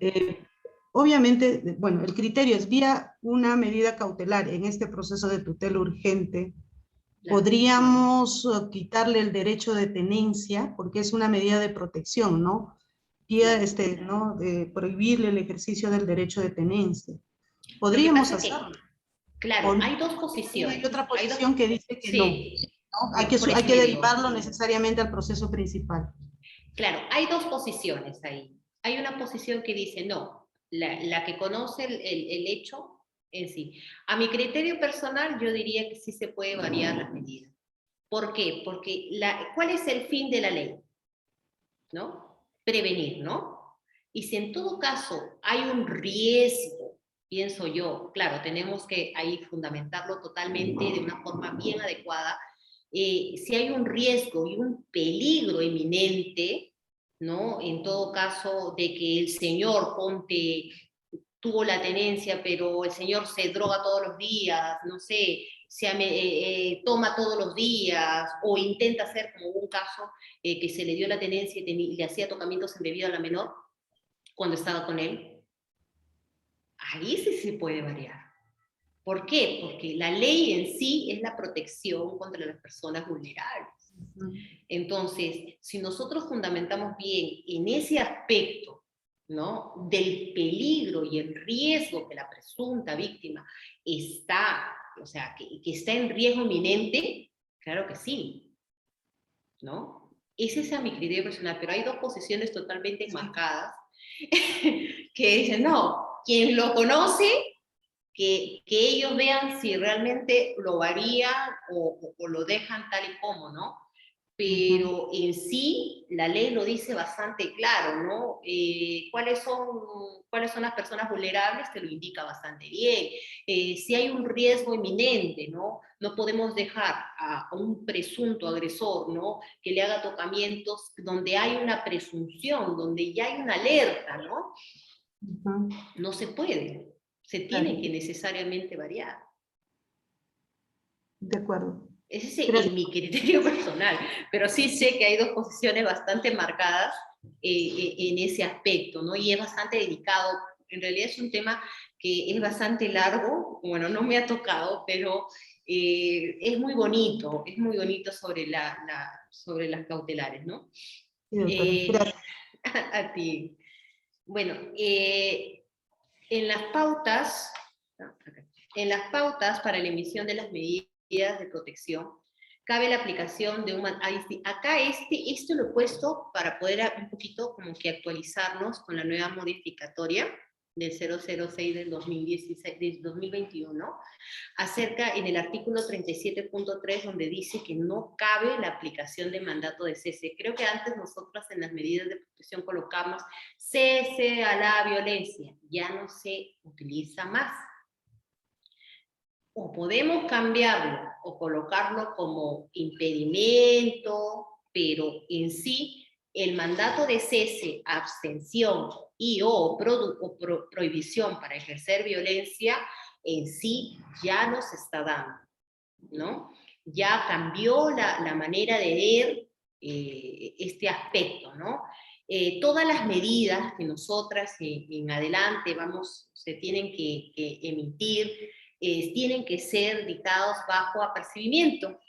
Obviamente, bueno, el criterio es vía una medida cautelar en este proceso de tutela urgente. Podríamos quitarle el derecho de tenencia, porque es una medida de protección, ¿no? Vía, ¿no? De prohibirle el ejercicio del derecho de tenencia. Podríamos hacerlo. Claro, hay dos posiciones. Hay otra posición que dice que sí, no. Hay que derivarlo necesariamente al proceso principal. Claro, hay dos posiciones ahí. Hay una posición que dice, no, la que conoce el hecho en sí. A mi criterio personal, yo diría que sí se puede variar las medidas. ¿Por qué? Porque ¿cuál es el fin de la ley? ¿No? Prevenir, ¿no? Y si en todo caso hay un riesgo, pienso yo, claro, tenemos que ahí fundamentarlo totalmente de una forma bien adecuada, si hay un riesgo y un peligro inminente, ¿no? En todo caso, de que el señor tuvo la tenencia, pero el señor se droga todos los días, no sé, toma todos los días, o intenta hacer, como hubo un caso, que se le dio la tenencia y le hacía tocamientos indebidos a la menor cuando estaba con él. Ahí sí se puede variar. ¿Por qué? Porque la ley en sí es la protección contra las personas vulnerables. Entonces, si nosotros fundamentamos bien en ese aspecto, ¿no? Del peligro y el riesgo que la presunta víctima está, o sea, que está en riesgo inminente, claro que sí, ¿no? Ese es a mi criterio personal, pero hay dos posiciones totalmente enmarcadas que dicen, no, quien lo conoce, que ellos vean si realmente lo varían o lo dejan tal y como, ¿no? Pero en sí, la ley lo dice bastante claro, ¿no? ¿Cuáles son las personas vulnerables? Te lo indica bastante bien. Si hay un riesgo inminente, ¿no? No podemos dejar a un presunto agresor, ¿no? Que le haga tocamientos donde hay una presunción, donde ya hay una alerta, ¿no? No se puede. Se tiene que necesariamente variar. De acuerdo. Ese es mi criterio personal, pero sí sé que hay dos posiciones bastante marcadas en ese aspecto, ¿no? Y es bastante delicado. En realidad es un tema que es bastante largo, bueno, no me ha tocado, pero es muy bonito sobre las cautelares, ¿no? Sí, doctora. A ti. Bueno, en las pautas para la emisión de las medidas de protección, cabe la aplicación de acá esto lo he puesto para poder un poquito como que actualizarnos con la nueva modificatoria del 006 del 2021, acerca en el artículo 37.3, donde dice que no cabe la aplicación de mandato de cese. Creo que antes nosotras en las medidas de protección colocamos cese a la violencia, ya no se utiliza más. o podemos cambiarlo o colocarlo como impedimento, pero en sí el mandato de cese, abstención y o prohibición para ejercer violencia en sí ya nos está dando, ¿no? Ya cambió la manera de ver este aspecto, ¿no? Todas las medidas que nosotras en adelante se tienen que emitir, tienen que ser dictados bajo apercibimiento,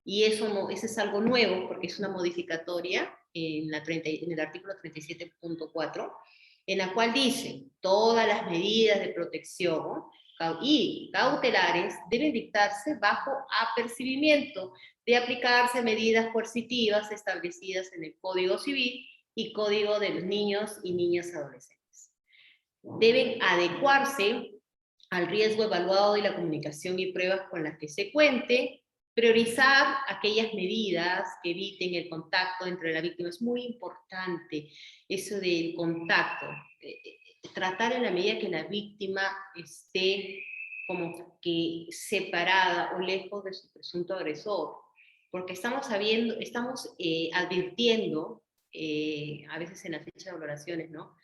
y eso es algo nuevo porque es una modificatoria en el artículo 37.4, en la cual dice todas las medidas de protección y cautelares deben dictarse bajo apercibimiento de aplicarse medidas coercitivas establecidas en el Código Civil y Código de los Niños y Niñas Adolescentes. Deben adecuarse al riesgo evaluado de la comunicación y pruebas con las que se cuente, priorizar aquellas medidas que eviten el contacto entre la víctima. Es muy importante eso del contacto. Tratar en la medida que la víctima esté como que separada o lejos de su presunto agresor, porque estamos advirtiendo, a veces en las fechas de valoraciones, ¿no?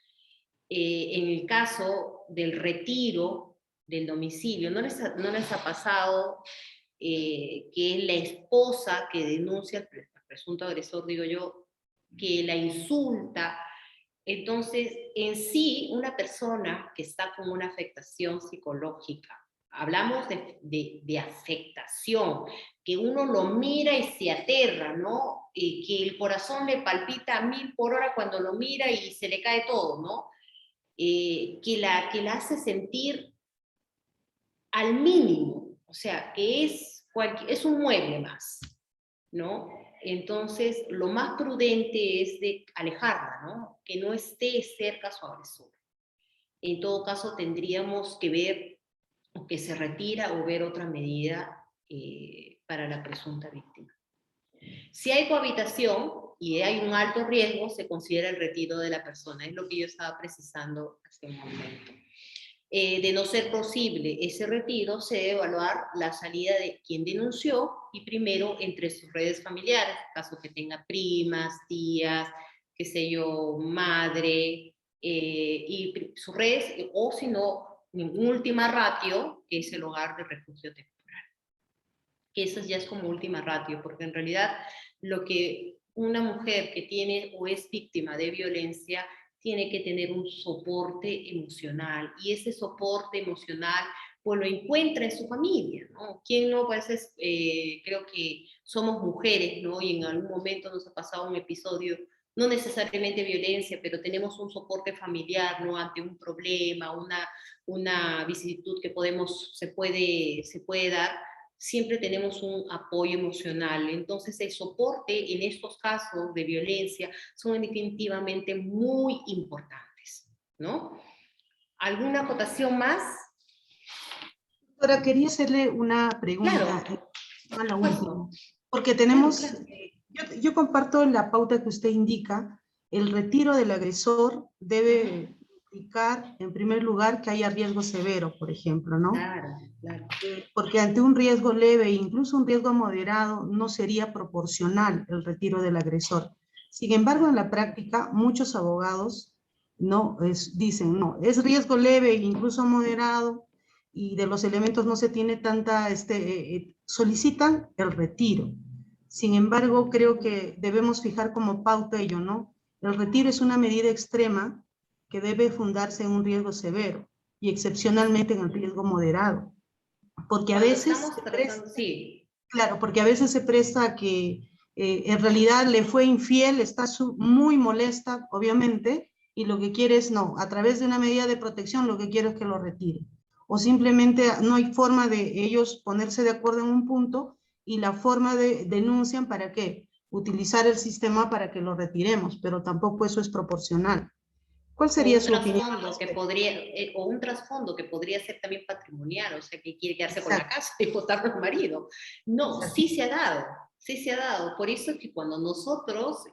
En el caso del retiro del domicilio, ¿no les ha pasado que es la esposa que denuncia al presunto agresor, digo yo, que la insulta? Entonces, en sí, una persona que está con una afectación psicológica, hablamos de afectación, que uno lo mira y se aterra, ¿no? Que el corazón le palpita a 1000 por hora cuando lo mira y se le cae todo, ¿no? Que la hace sentir al mínimo, o sea, que es un mueble más, ¿no? Entonces, lo más prudente es de alejarla, ¿no? Que no esté cerca a su agresor. En todo caso, tendríamos que ver o que se retira o ver otra medida para la presunta víctima. Si hay cohabitación y hay un alto riesgo, se considera el retiro de la persona. Es lo que yo estaba precisando hace un momento. De no ser posible ese retiro, se debe evaluar la salida de quien denunció y primero entre sus redes familiares, caso que tenga primas, tías, qué sé yo, madre, y sus redes, o si no, en última ratio, que es el hogar de refugio temporal. Que eso ya es como última ratio, porque en realidad lo que una mujer que tiene o es víctima de violencia tiene que tener un soporte emocional, y ese soporte emocional pues lo encuentra en su familia, ¿no? ¿Quién no? Pues creo que somos mujeres, ¿no? Y en algún momento nos ha pasado un episodio, no necesariamente violencia, pero tenemos un soporte familiar, ¿no? Ante un problema, una vicisitud que se puede dar, siempre tenemos un apoyo emocional. Entonces, el soporte en estos casos de violencia son definitivamente muy importantes, ¿no? ¿Alguna acotación más? Doctora, quería hacerle una pregunta. Claro. A la última, porque tenemos, Claro. Yo comparto la pauta que usted indica. El retiro del agresor debe implicar, en primer lugar, que haya riesgo severo, por ejemplo, ¿no? Claro. Porque ante un riesgo leve e incluso un riesgo moderado no sería proporcional el retiro del agresor. Sin embargo, en la práctica, muchos abogados dicen, no, es riesgo leve e incluso moderado, y de los elementos no se tiene tanta, solicitan el retiro. Sin embargo, creo que debemos fijar como pauta ello, ¿no? El retiro es una medida extrema que debe fundarse en un riesgo severo y excepcionalmente en el riesgo moderado. Porque a veces se presta, claro, porque a veces se presta a que en realidad le fue infiel, está muy molesta, obviamente, y lo que quiere es, no, a través de una medida de protección, lo que quiere es que lo retire. O simplemente no hay forma de ellos ponerse de acuerdo en un punto, y la forma de denuncian para qué, utilizar el sistema para que lo retiremos, pero tampoco eso es proporcional. ¿Cuál sería su opinión? O un trasfondo que podría ser también patrimonial, o sea, que quiere quedarse con la casa y botarlo al marido. No, sí se ha dado. Por eso es que cuando nosotros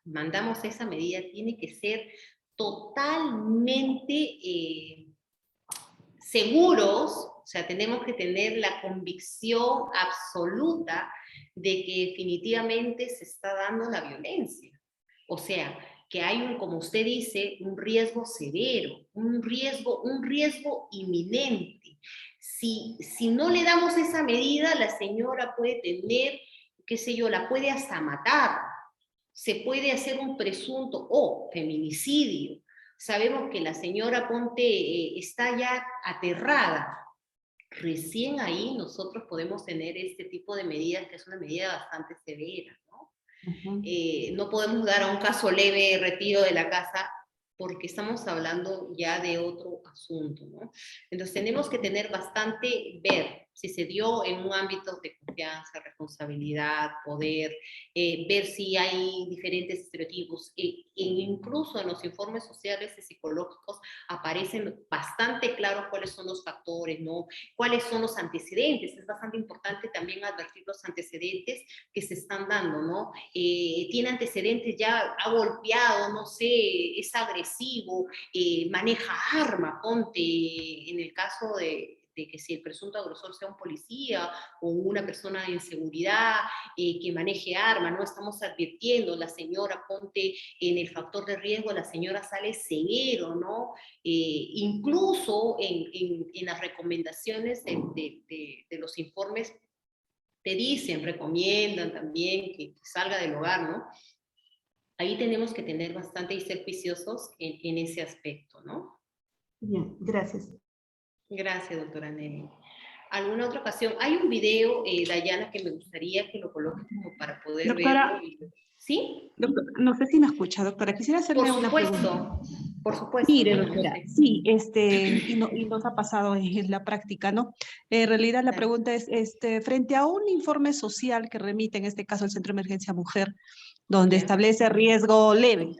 mandamos esa medida, tiene que ser totalmente seguros O sea, tenemos que tener la convicción absoluta de que definitivamente se está dando la violencia. O sea, que hay como usted dice, un riesgo severo, un riesgo inminente. Si no le damos esa medida, la señora puede tener, qué sé yo, la puede hasta matar. Se puede hacer un presunto feminicidio. Sabemos que la señora Ponte está ya aterrada. Recién ahí nosotros podemos tener este tipo de medidas, que es una medida bastante severa, ¿no? No podemos dar a un caso leve retiro de la casa porque estamos hablando ya de otro asunto, ¿no? Entonces tenemos que tener bastante, ver si se dio en un ámbito de confianza, responsabilidad, poder, ver si hay diferentes estereotipos. Incluso en los informes sociales y psicológicos aparecen bastante claros cuáles son los factores, ¿no? Cuáles son los antecedentes. Es bastante importante también advertir los antecedentes que se están dando, ¿no? Tiene antecedentes, ya ha golpeado, no sé, es agresivo, maneja arma, ponte, en el caso de que si el presunto agresor sea un policía o una persona de inseguridad que maneje arma, ¿no? Estamos advirtiendo, la señora, ponte en el factor de riesgo, la señora sale severo, ¿no? Incluso en las recomendaciones de los informes te dicen, recomiendan también que salga del hogar, ¿no? Ahí tenemos que tener bastante y ser juiciosos en ese aspecto, ¿no? Bien, gracias. Gracias, doctora Nelly. ¿Alguna otra ocasión? Hay un video, Dayana, que me gustaría que lo coloque como para poder Doctora, verlo. ¿Sí? Doctora, no sé si me escucha, doctora. Quisiera hacerle una pregunta. Por supuesto. Mire, Bueno, doctora, no sé. sí, y nos ha pasado en la práctica, ¿no? En realidad la pregunta es, frente a un informe social que remite, en este caso, el Centro de Emergencia Mujer, donde establece riesgo leve,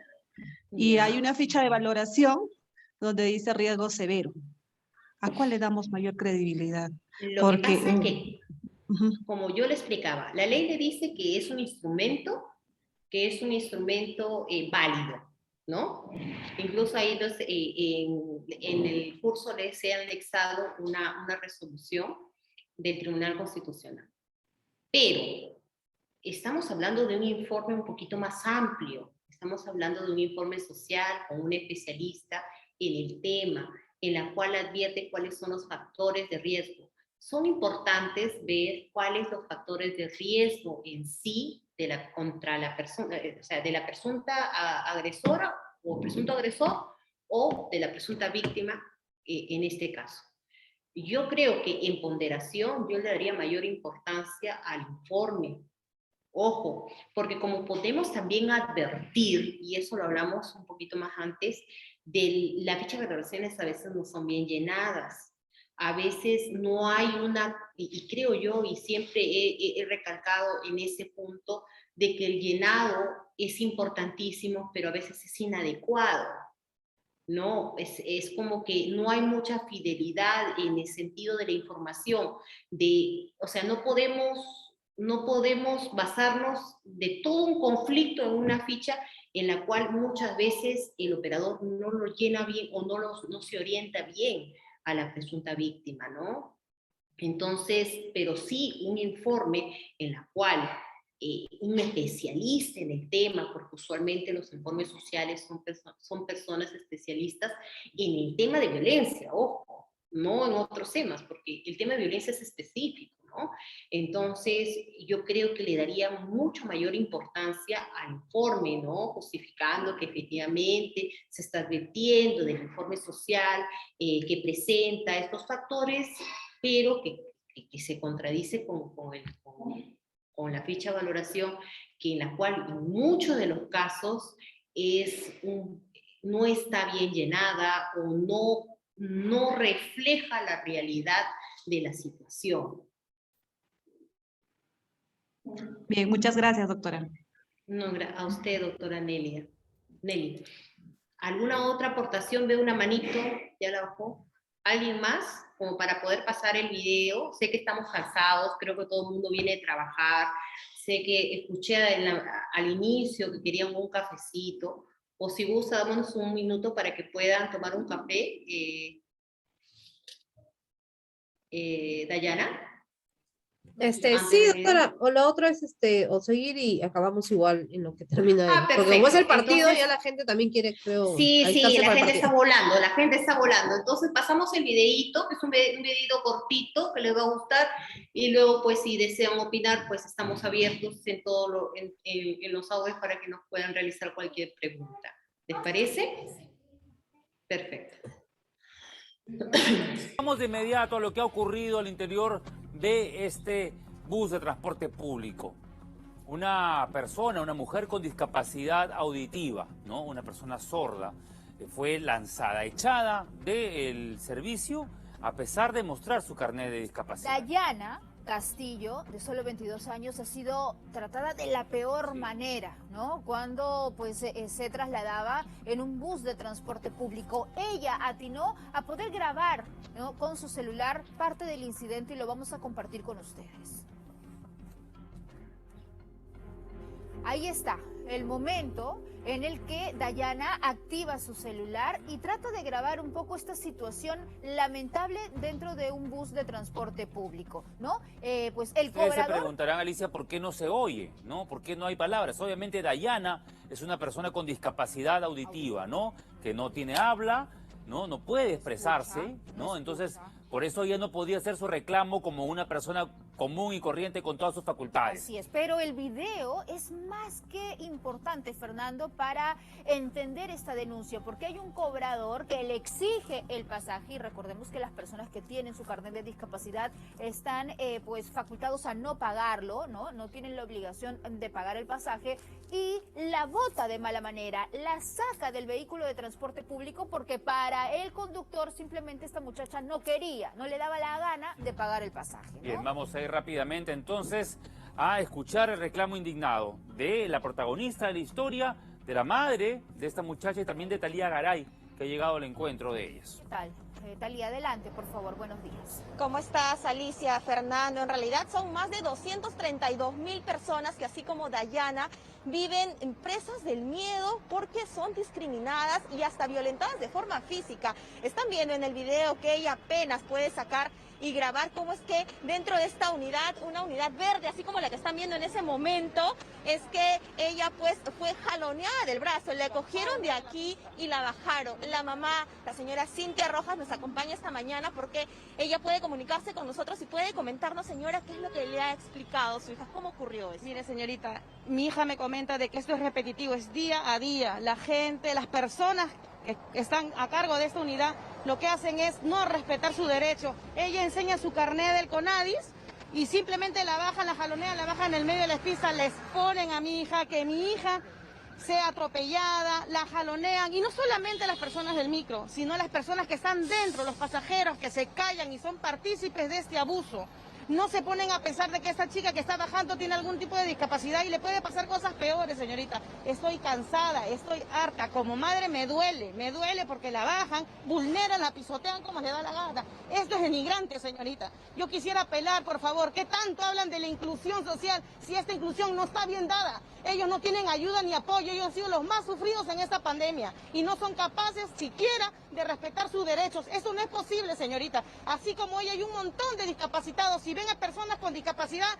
y hay una ficha de valoración donde dice riesgo severo, ¿a cuál le damos mayor credibilidad? Lo que pasa es que, como yo le explicaba, la ley le dice que es un instrumento válido, ¿no? Incluso ahí en el curso les he anexado una resolución del Tribunal Constitucional. Pero estamos hablando de un informe un poquito más amplio, estamos hablando de un informe social con un especialista en el tema, en la cual advierte cuáles son los factores de riesgo. Son importantes ver cuáles son los factores de riesgo en sí contra la persona, o sea, de la presunta agresora o presunto agresor o de la presunta víctima en este caso. Yo creo que en ponderación yo le daría mayor importancia al informe. Ojo, porque como podemos también advertir, y eso lo hablamos un poquito más antes, de la ficha de valoraciones a veces no son bien llenadas. A veces no hay y creo yo, y siempre he recalcado en ese punto, de que el llenado es importantísimo, pero a veces es inadecuado. ¿No? Es como que no hay mucha fidelidad en el sentido de la información. O sea, no podemos basarnos de todo un conflicto en una ficha en la cual muchas veces el operador no lo llena bien o no se orienta bien a la presunta víctima, ¿no? Entonces, pero sí un informe en la cual un especialista en el tema, porque usualmente los informes sociales son personas especialistas en el tema de violencia, ojo, no en otros temas, porque el tema de violencia es específico, ¿no? Entonces, yo creo que le daría mucho mayor importancia al informe, ¿no? Justificando que efectivamente se está advirtiendo del informe social que presenta estos factores, pero que se contradice con la ficha de valoración, que en la cual en muchos de los casos no está bien llenada o no refleja la realidad de la situación. Bien, muchas gracias, doctora. No, a usted, doctora Nelly. ¿Alguna otra aportación? Veo una manito, ya la bajó. ¿Alguien más? Como para poder pasar el video. Sé que estamos cansados, creo que todo el mundo viene de trabajar. Sé que escuché al inicio que querían un cafecito. O si gusta, dámonos un minuto para que puedan tomar un café. Dayana. Sí, doctora, o la otra es o seguir y acabamos igual en lo que termina de. Porque como es el partido, entonces, ya la gente también quiere, creo. Sí, la gente está volando, la gente está volando. Entonces pasamos el videíto, que es un videíto cortito que les va a gustar, y luego pues si desean opinar, pues estamos abiertos en en los audios para que nos puedan realizar cualquier pregunta. ¿Les parece? Perfecto. Vamos de inmediato a lo que ha ocurrido al interior de este bus de transporte público. Una persona, una mujer con discapacidad auditiva, ¿no? Una persona sorda, fue lanzada, echada del servicio a pesar de mostrar su carnet de discapacidad. Dayana Castillo, de solo 22 años, ha sido tratada de la peor manera, ¿no? Cuando pues se trasladaba en un bus de transporte público. Ella atinó a poder grabar, ¿no?, con su celular parte del incidente y lo vamos a compartir con ustedes. Ahí está, el momento en el que Dayana activa su celular y trata de grabar un poco esta situación lamentable dentro de un bus de transporte público, ¿no? Pues el cobrador... Ustedes se preguntarán, Alicia, ¿por qué no se oye, no? ¿Por qué no hay palabras? Obviamente Dayana es una persona con discapacidad auditiva, ¿no? Que no tiene habla, ¿no? No puede expresarse, ¿no? Entonces, por eso ella no podía hacer su reclamo como una persona común y corriente con todas sus facultades. Así es, pero el video es más que importante, Fernando, para entender esta denuncia, porque hay un cobrador que le exige el pasaje, y recordemos que las personas que tienen su carnet de discapacidad están pues facultados a no pagarlo, ¿no? No tienen la obligación de pagar el pasaje, y la bota de mala manera, la saca del vehículo de transporte público porque para el conductor simplemente esta muchacha no quería, no le daba la gana de pagar el pasaje, ¿no? Bien, vamos a ir rápidamente entonces a escuchar el reclamo indignado de la protagonista de la historia, de la madre de esta muchacha y también de Talía Garay, que ha llegado al encuentro de ellas. ¿Qué tal? Talía, adelante, por favor, buenos días. ¿Cómo estás, Alicia, Fernando? En realidad son más de 232.000 personas que, así como Dayana, viven presas del miedo porque son discriminadas y hasta violentadas de forma física. Están viendo en el video que ella apenas puede sacar y grabar cómo es que dentro de esta unidad, una unidad verde, así como la que están viendo en ese momento, es que ella pues fue jaloneada del brazo, le cogieron de aquí y la bajaron. La mamá, la señora Cintia Rojas, nos acompaña esta mañana porque ella puede comunicarse con nosotros y puede comentarnos, señora, qué es lo que le ha explicado su hija, cómo ocurrió eso. Mire, señorita, mi hija me comenta de que esto es repetitivo, es día a día. La gente, las personas que están a cargo de esta unidad, lo que hacen es no respetar su derecho. Ella enseña su carnet del CONADIS y simplemente la bajan, la jalonean, la bajan en el medio de la pista, les ponen a mi hija que mi hija sea atropellada, la jalonean, y no solamente las personas del micro, sino las personas que están dentro, los pasajeros que se callan y son partícipes de este abuso. No se ponen a pensar de que esta chica que está bajando tiene algún tipo de discapacidad y le puede pasar cosas peores, señorita. Estoy cansada, estoy harta. Como madre me duele porque la bajan, vulneran, la pisotean como les da la gana. Esto es denigrante, señorita. Yo quisiera apelar, por favor, ¿qué tanto hablan de la inclusión social si esta inclusión no está bien dada? Ellos no tienen ayuda ni apoyo, ellos han sido los más sufridos en esta pandemia y no son capaces siquiera de respetar sus derechos. Eso no es posible, señorita. Así como hoy hay un montón de discapacitados, si ven a personas con discapacidad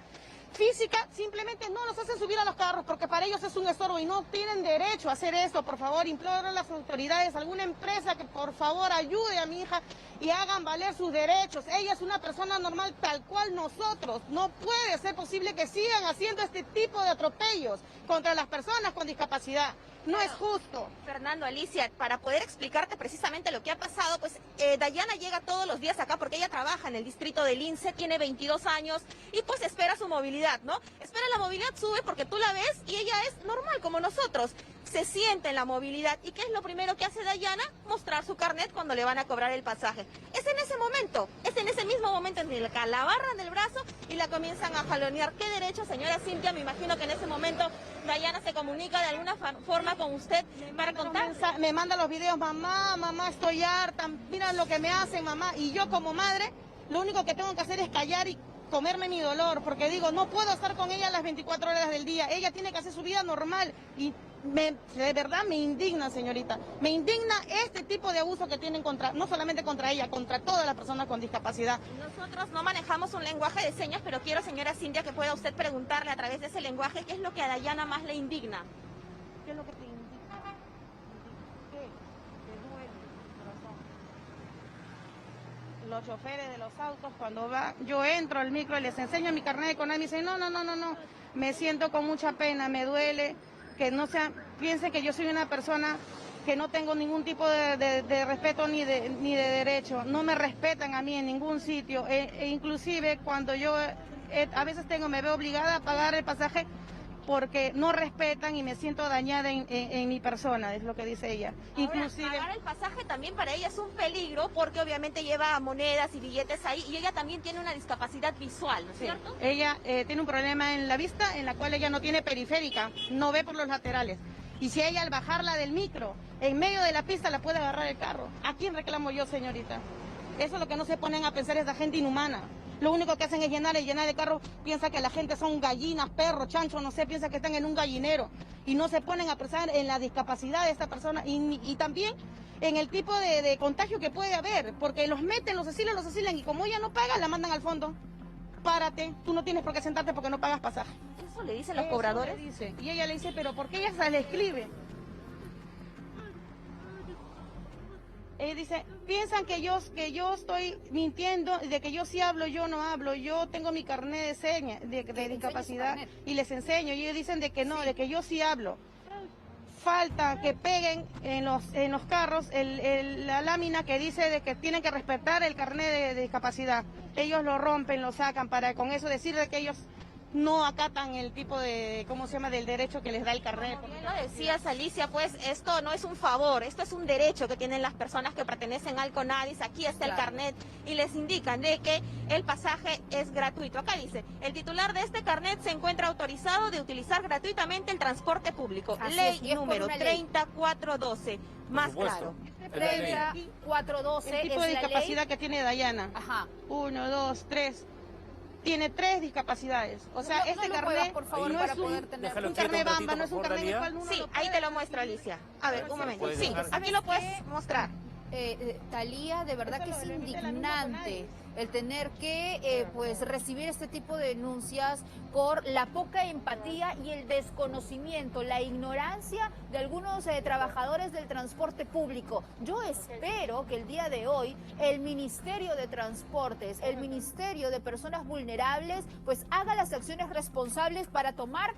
física, simplemente no los hacen subir a los carros porque para ellos es un estorbo y no tienen derecho a hacer eso. Por favor, imploro a las autoridades, alguna empresa que por favor ayude a mi hija y hagan valer sus derechos. Ella es una persona normal tal cual nosotros. No puede ser posible que sigan haciendo este tipo de atropellos contra las personas con discapacidad. No es justo. Fernando, Alicia, para poder explicarte precisamente lo que ha pasado, pues Dayana llega todos los días acá porque ella trabaja en el distrito del INSE, tiene 22 años y pues espera su movilidad, ¿no? Espera la movilidad, sube porque tú la ves y ella es normal como nosotros. Se siente en la movilidad. ¿Y qué es lo primero que hace Dayana? Mostrar su carnet cuando le van a cobrar el pasaje. Es en ese momento, es en ese mismo momento en el que la agarran del brazo y la comienzan a jalonear. ¿Qué derecho, señora Cintia? Me imagino que en ese momento Dayana se comunica de alguna forma con usted para contar. Me manda los videos, mamá, estoy harta, mira lo que me hacen, mamá. Y yo como madre, lo único que tengo que hacer es callar y comerme mi dolor, porque digo, no puedo estar con ella las 24 horas del día, ella tiene que hacer su vida normal y de verdad me indigna, señorita, me indigna este tipo de abuso que tienen contra, no solamente contra ella, contra todas las personas con discapacidad. Nosotros no manejamos un lenguaje de señas, pero quiero, señora Cintia, que pueda usted preguntarle a través de ese lenguaje qué es lo que a Dayana más le indigna. ¿Qué es lo que te indigna? ¿Qué? Te duele el corazón. Los choferes de los autos, cuando va, yo entro al micro y les enseño mi carnet de Conami y dicen, no, me siento con mucha pena, me duele, que no sean, piensen que yo soy una persona que no tengo ningún tipo de respeto ni de derecho, no me respetan a mí en ningún sitio, inclusive cuando yo a veces me veo obligada a pagar el pasaje porque no respetan y me siento dañada en mi persona, es lo que dice ella. Ahora, Inclusive pagar el pasaje también para ella es un peligro porque obviamente lleva monedas y billetes ahí y ella también tiene una discapacidad visual, ¿no es cierto? ella tiene un problema en la vista en la cual ella no tiene periférica, no ve por los laterales. Y si ella al bajarla del micro, en medio de la pista la puede agarrar el carro. ¿A quién reclamo yo, señorita? Eso es lo que no se ponen a pensar, esa gente inhumana. Lo único que hacen es llenar de carro, piensa que la gente son gallinas, perros, chanchos, no sé, piensa que están en un gallinero. Y no se ponen a pensar en la discapacidad de esta persona y también en el tipo de contagio que puede haber, porque los meten, los asilan y como ella no paga, la mandan al fondo. Párate, tú no tienes por qué sentarte porque no pagas pasaje. ¿Eso le dicen los cobradores? Le dice. Y ella le dice, pero ¿por qué ella se le escribe? Ella dice, piensan que yo estoy mintiendo, de que yo sí hablo, yo no hablo, yo tengo mi carnet de señas de discapacidad y les enseño, y ellos dicen de que no, de que yo sí hablo. Falta que peguen en los carros la lámina que dice de que tienen que respetar el carnet de discapacidad. Ellos lo rompen, lo sacan para con eso decir de que ellos no acatan el tipo de, ¿cómo se llama?, del derecho que les da el carnet. Como bien lo decías, Alicia, pues esto no es un favor, esto es un derecho que tienen las personas que pertenecen al CONADIS. Aquí está el carnet y les indican de que el pasaje es gratuito. Acá dice, el titular de este carnet se encuentra autorizado de utilizar gratuitamente el transporte público. Así Ley es número 30412, más claro. 30412 el tipo de discapacidad que tiene Dayana. Ajá. 1, 2, 3. Tiene 3 discapacidades. O sea, este carnet por favor, no para es poder tener un carnet bamba, no es un carnet en el cual uno Sí, ahí te lo muestro, Alicia. A ver, un momento. Sí, ¿Sabes aquí lo puedes mostrar. Talía, de verdad que es indignante el tener que pues recibir este tipo de denuncias por la poca empatía y el desconocimiento, la ignorancia de algunos trabajadores del transporte público. Yo espero que el día de hoy el Ministerio de Transportes, el Ministerio de Personas Vulnerables, pues haga las acciones responsables para tomar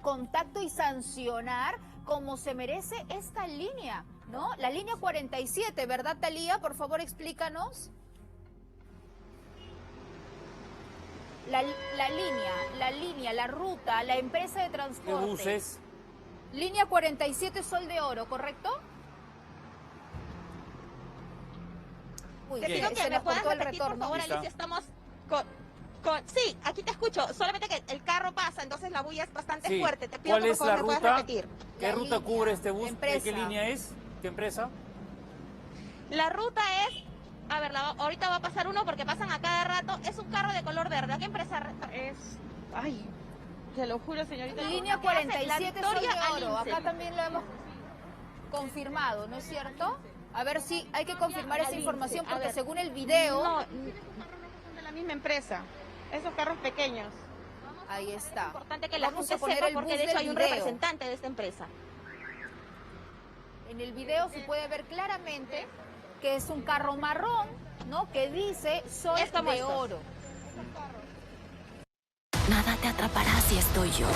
contacto y sancionar como se merece esta línea, ¿no? La línea 47, ¿verdad, Talía? Por favor, explícanos. La línea, la ruta, la empresa de transporte. ¿Qué buses? Línea 47 Sol de Oro, ¿correcto? Uy, Te pido que me puedas repetir, por favor, ¿Lista? Alicia, estamos sí, aquí te escucho, solamente que el carro pasa, entonces la bulla es bastante fuerte. Te pido ¿Cuál que por es favor la me puedas ruta? repetir. ¿Qué ruta cubre este bus? ¿De qué empresa. línea es? ¿Qué empresa? La ruta es, a ver, ahorita va a pasar uno porque pasan a cada rato, es un carro de color verde. ¿A qué empresa es? Ay, te lo juro, señorita. Línea ¿Qué hace? 47 La Sol de Victoria al Oro. Lince. Acá también lo hemos confirmado, ¿no es cierto? A ver si hay que confirmar esa información porque según el video... No, son de la misma empresa. Esos carros pequeños. Ahí está. Es importante que la Vamos gente a poner sepa el porque bus de hecho del hay un video. representante de esta empresa. En el video se puede ver claramente que es un carro marrón, ¿no? Que dice Sol de Oro. Nada te atrapará si estoy yo.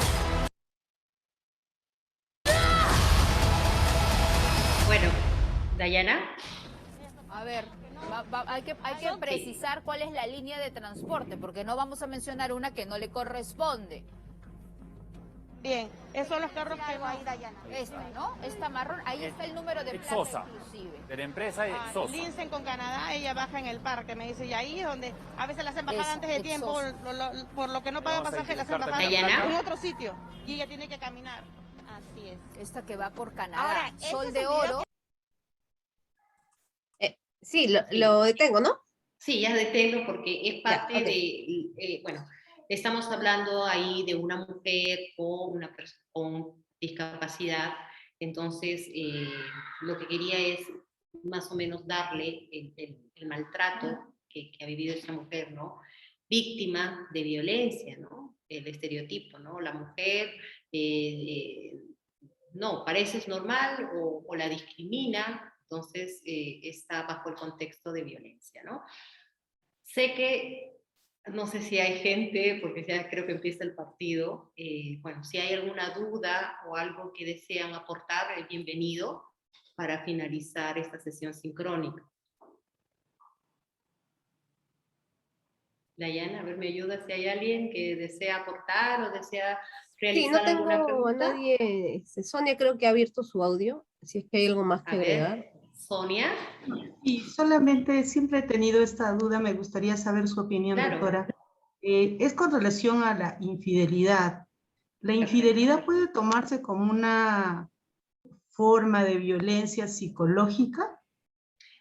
Bueno, Dayana. A ver, hay que precisar cuál es la línea de transporte, porque no vamos a mencionar una que no le corresponde. Bien, esos son los carros que ahí, Dayana. Esta, ¿no? Esta marrón, ahí está el número de placa Exosa. inclusive. De la empresa Exosa. Linsen con Canadá, ella baja en el parque, me dice, y ahí es donde a veces la hacen bajar Esa, antes de tiempo, por lo que no paga Vamos a pasaje, la hacen identificarte bajar bien. en otro sitio, y ella tiene que caminar. Así es. Esta que va por Canadá, Ahora, este Sol es de el video Oro. Sí, lo detengo, ¿no? Sí, ya detengo porque es parte Ya, ok. de, bueno, estamos hablando ahí de una mujer con discapacidad, entonces lo que quería es más o menos darle el maltrato que ha vivido esa mujer, ¿no? Víctima de violencia, ¿no? El estereotipo, ¿no? La mujer, no, pareces normal o la discrimina, entonces está bajo el contexto de violencia, ¿no? Sé que, no sé si hay gente, porque ya creo que empieza el partido, bueno, si hay alguna duda o algo que desean aportar, bienvenido para finalizar esta sesión sincrónica. Dayana, a ver, me ayuda si hay alguien que desea aportar o desea Sí, realizar no alguna tengo a pregunta. nadie. Sonia creo que ha abierto su audio, si es que hay algo más que A agregar. ver, Sonia. Y solamente siempre he tenido esta duda, me gustaría saber su opinión, Claro. doctora. Es con relación a la infidelidad. ¿La infidelidad puede tomarse como una forma de violencia psicológica?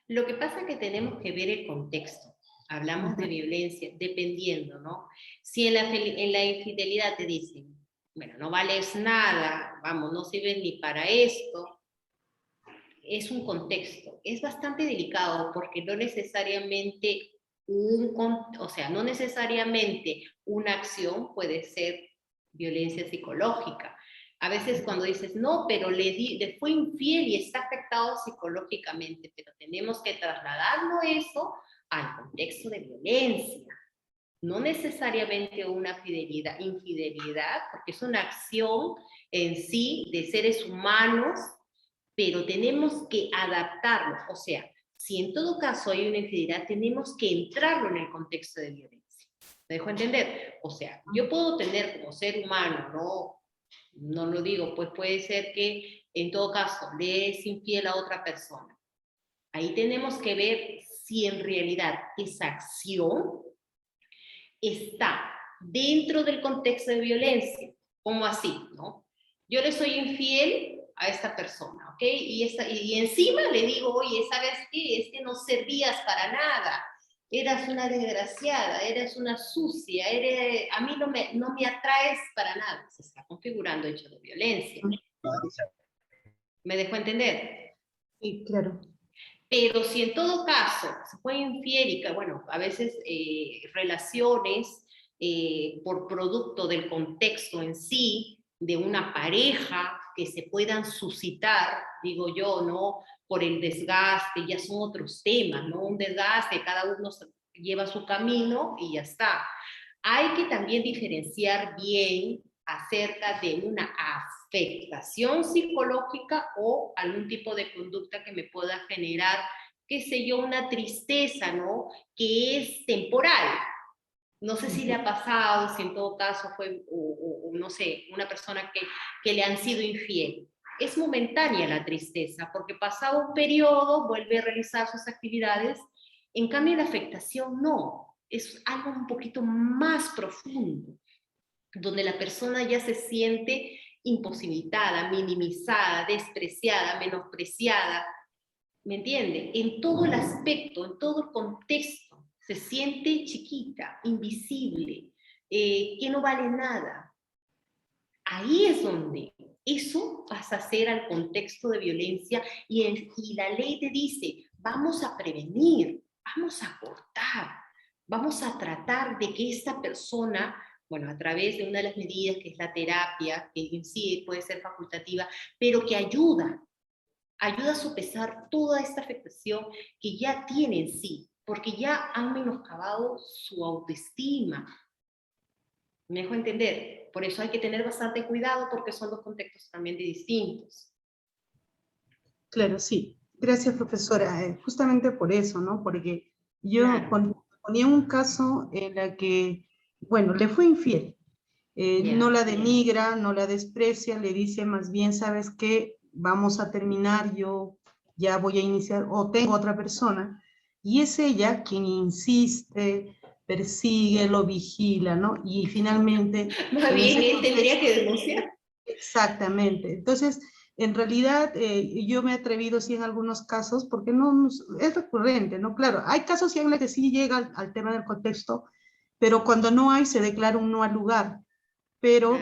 Lo que pasa es que tenemos que ver el contexto. Hablamos de violencia, dependiendo, ¿no? Si en la infidelidad te dicen, bueno, no vales nada, vamos, no sirves ni para esto, es un contexto. Es bastante delicado porque no necesariamente no necesariamente una acción puede ser violencia psicológica. A veces cuando dices, no, pero le fue infiel y está afectado psicológicamente, pero tenemos que trasladarlo eso al contexto de violencia. No necesariamente una infidelidad, porque es una acción en sí de seres humanos, pero tenemos que adaptarlo. O sea, si en todo caso hay una infidelidad, tenemos que entrarlo en el contexto de violencia. ¿Me dejo entender? O sea, yo puedo tener como ser humano, no lo digo, pues puede ser que en todo caso le es infiel a otra persona. Ahí tenemos que ver si en realidad esa acción está dentro del contexto de violencia. ¿Cómo así? ¿No? Yo le soy infiel a esta persona, ¿ok? Y encima le digo, oye, ¿sabes qué? Es que no servías para nada. Eras una desgraciada, eres una sucia, a mí no me atraes para nada. Se está configurando hecho de violencia. ¿Me dejó entender? Sí, claro. Pero si en todo caso se fue infiel y que, bueno, a veces relaciones por producto del contexto en sí, de una pareja que se puedan suscitar, digo yo, ¿no? Por el desgaste, ya son otros temas, ¿no? Un desgaste, cada uno lleva su camino y ya está. Hay que también diferenciar bien acerca de una afectación psicológica o algún tipo de conducta que me pueda generar, qué sé yo, una tristeza, ¿no? Que es temporal. No sé si le ha pasado, si en todo caso fue, o no sé, una persona que le han sido infiel. Es momentánea la tristeza, porque pasado un periodo vuelve a realizar sus actividades. En cambio, la afectación no. Es algo un poquito más profundo, donde la persona ya se siente imposibilitada, minimizada, despreciada, menospreciada. ¿Me entiende? En todo el aspecto, en todo el contexto, se siente chiquita, invisible, que no vale nada. Ahí es donde eso pasa a ser al contexto de violencia y la ley te dice, vamos a prevenir, vamos a cortar, vamos a tratar de que esta persona, bueno, a través de una de las medidas que es la terapia, que en sí puede ser facultativa, pero que ayuda a sopesar toda esta afectación que ya tiene en sí, porque ya han menoscabado su autoestima. ¿Me dejo entender? Por eso hay que tener bastante cuidado porque son dos contextos también distintos. Claro, sí. Gracias, profesora. Justamente por eso, ¿no? Porque yo ponía un caso en la que, bueno, le fue infiel. No la denigra, no la desprecia, le dice más bien, ¿sabes qué? Vamos a terminar, yo ya voy a iniciar, o tengo otra persona. Y es ella quien insiste, persigue, lo vigila, ¿no? Y finalmente... Más bien, él tendría que denunciar. Exactamente. Entonces, En realidad, yo me he atrevido, sí, en algunos casos, porque no es recurrente, ¿no? Claro, hay casos en los que sí llega al tema del contexto, pero cuando no hay, se declara un no al lugar. Pero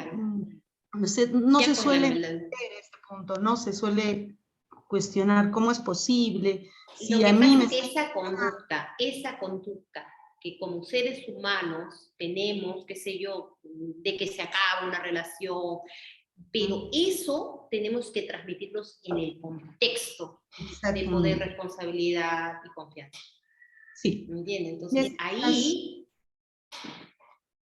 no se suele entender este punto, no se suele cuestionar cómo es posible. Y lo que pasa es que esa conducta que como seres humanos tenemos, qué sé yo, de que se acaba una relación, pero eso tenemos que transmitirlos en el contexto de poder, responsabilidad y confianza. Sí. ¿Me entiendes? Entonces ahí...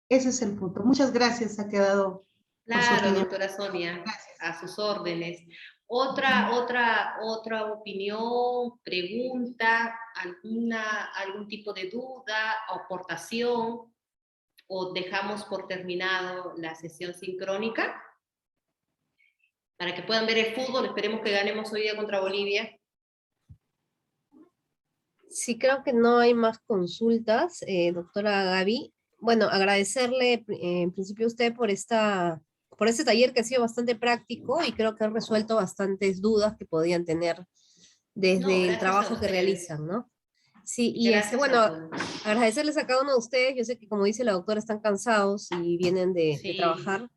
Ese es el punto. Muchas gracias, ha quedado. Claro, doctora Sonia, a sus órdenes. Otra opinión, pregunta, algún tipo de duda, aportación, o dejamos por terminado la sesión sincrónica para que puedan ver el fútbol. Esperemos que ganemos hoy día contra Bolivia. Sí, creo que no hay más consultas, doctora Gaby. Bueno, agradecerle en principio a usted por este taller que ha sido bastante práctico y creo que ha resuelto bastantes dudas que podían tener desde el trabajo que realizan, ¿no? Sí, y bueno, agradecerles a cada uno de ustedes. Yo sé que, como dice la doctora, están cansados y vienen de trabajar.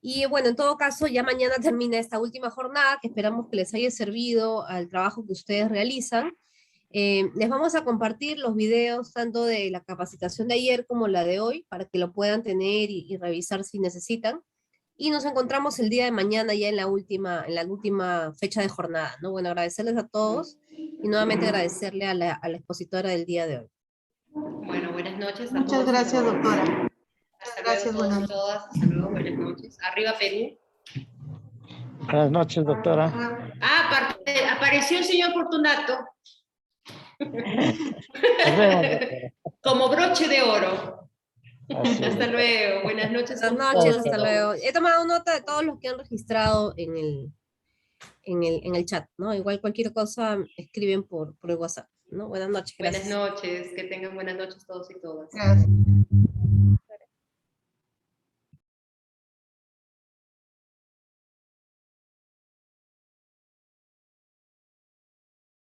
Y bueno, en todo caso, ya mañana termina esta última jornada, que esperamos que les haya servido al trabajo que ustedes realizan. Les vamos a compartir los videos tanto de la capacitación de ayer como la de hoy, para que lo puedan tener y revisar si necesitan. Y nos encontramos el día de mañana ya en la última fecha de jornada, ¿no? Bueno, agradecerles a todos y nuevamente agradecerle a la expositora del día de hoy. Bueno, buenas noches a Muchas todos. Gracias, doctora. Hasta luego todos y todas. Hasta luego, buenas noches. Arriba Perú. Buenas noches, doctora. Apareció el señor Fortunato. Como broche de oro. Hasta luego, buenas noches. Buenas noches, hasta luego. He tomado nota de todos los que han registrado en el chat, ¿no? Igual cualquier cosa escriben por el WhatsApp, ¿no? Buenas noches, gracias. Buenas noches, que tengan buenas noches todos y todas. Gracias.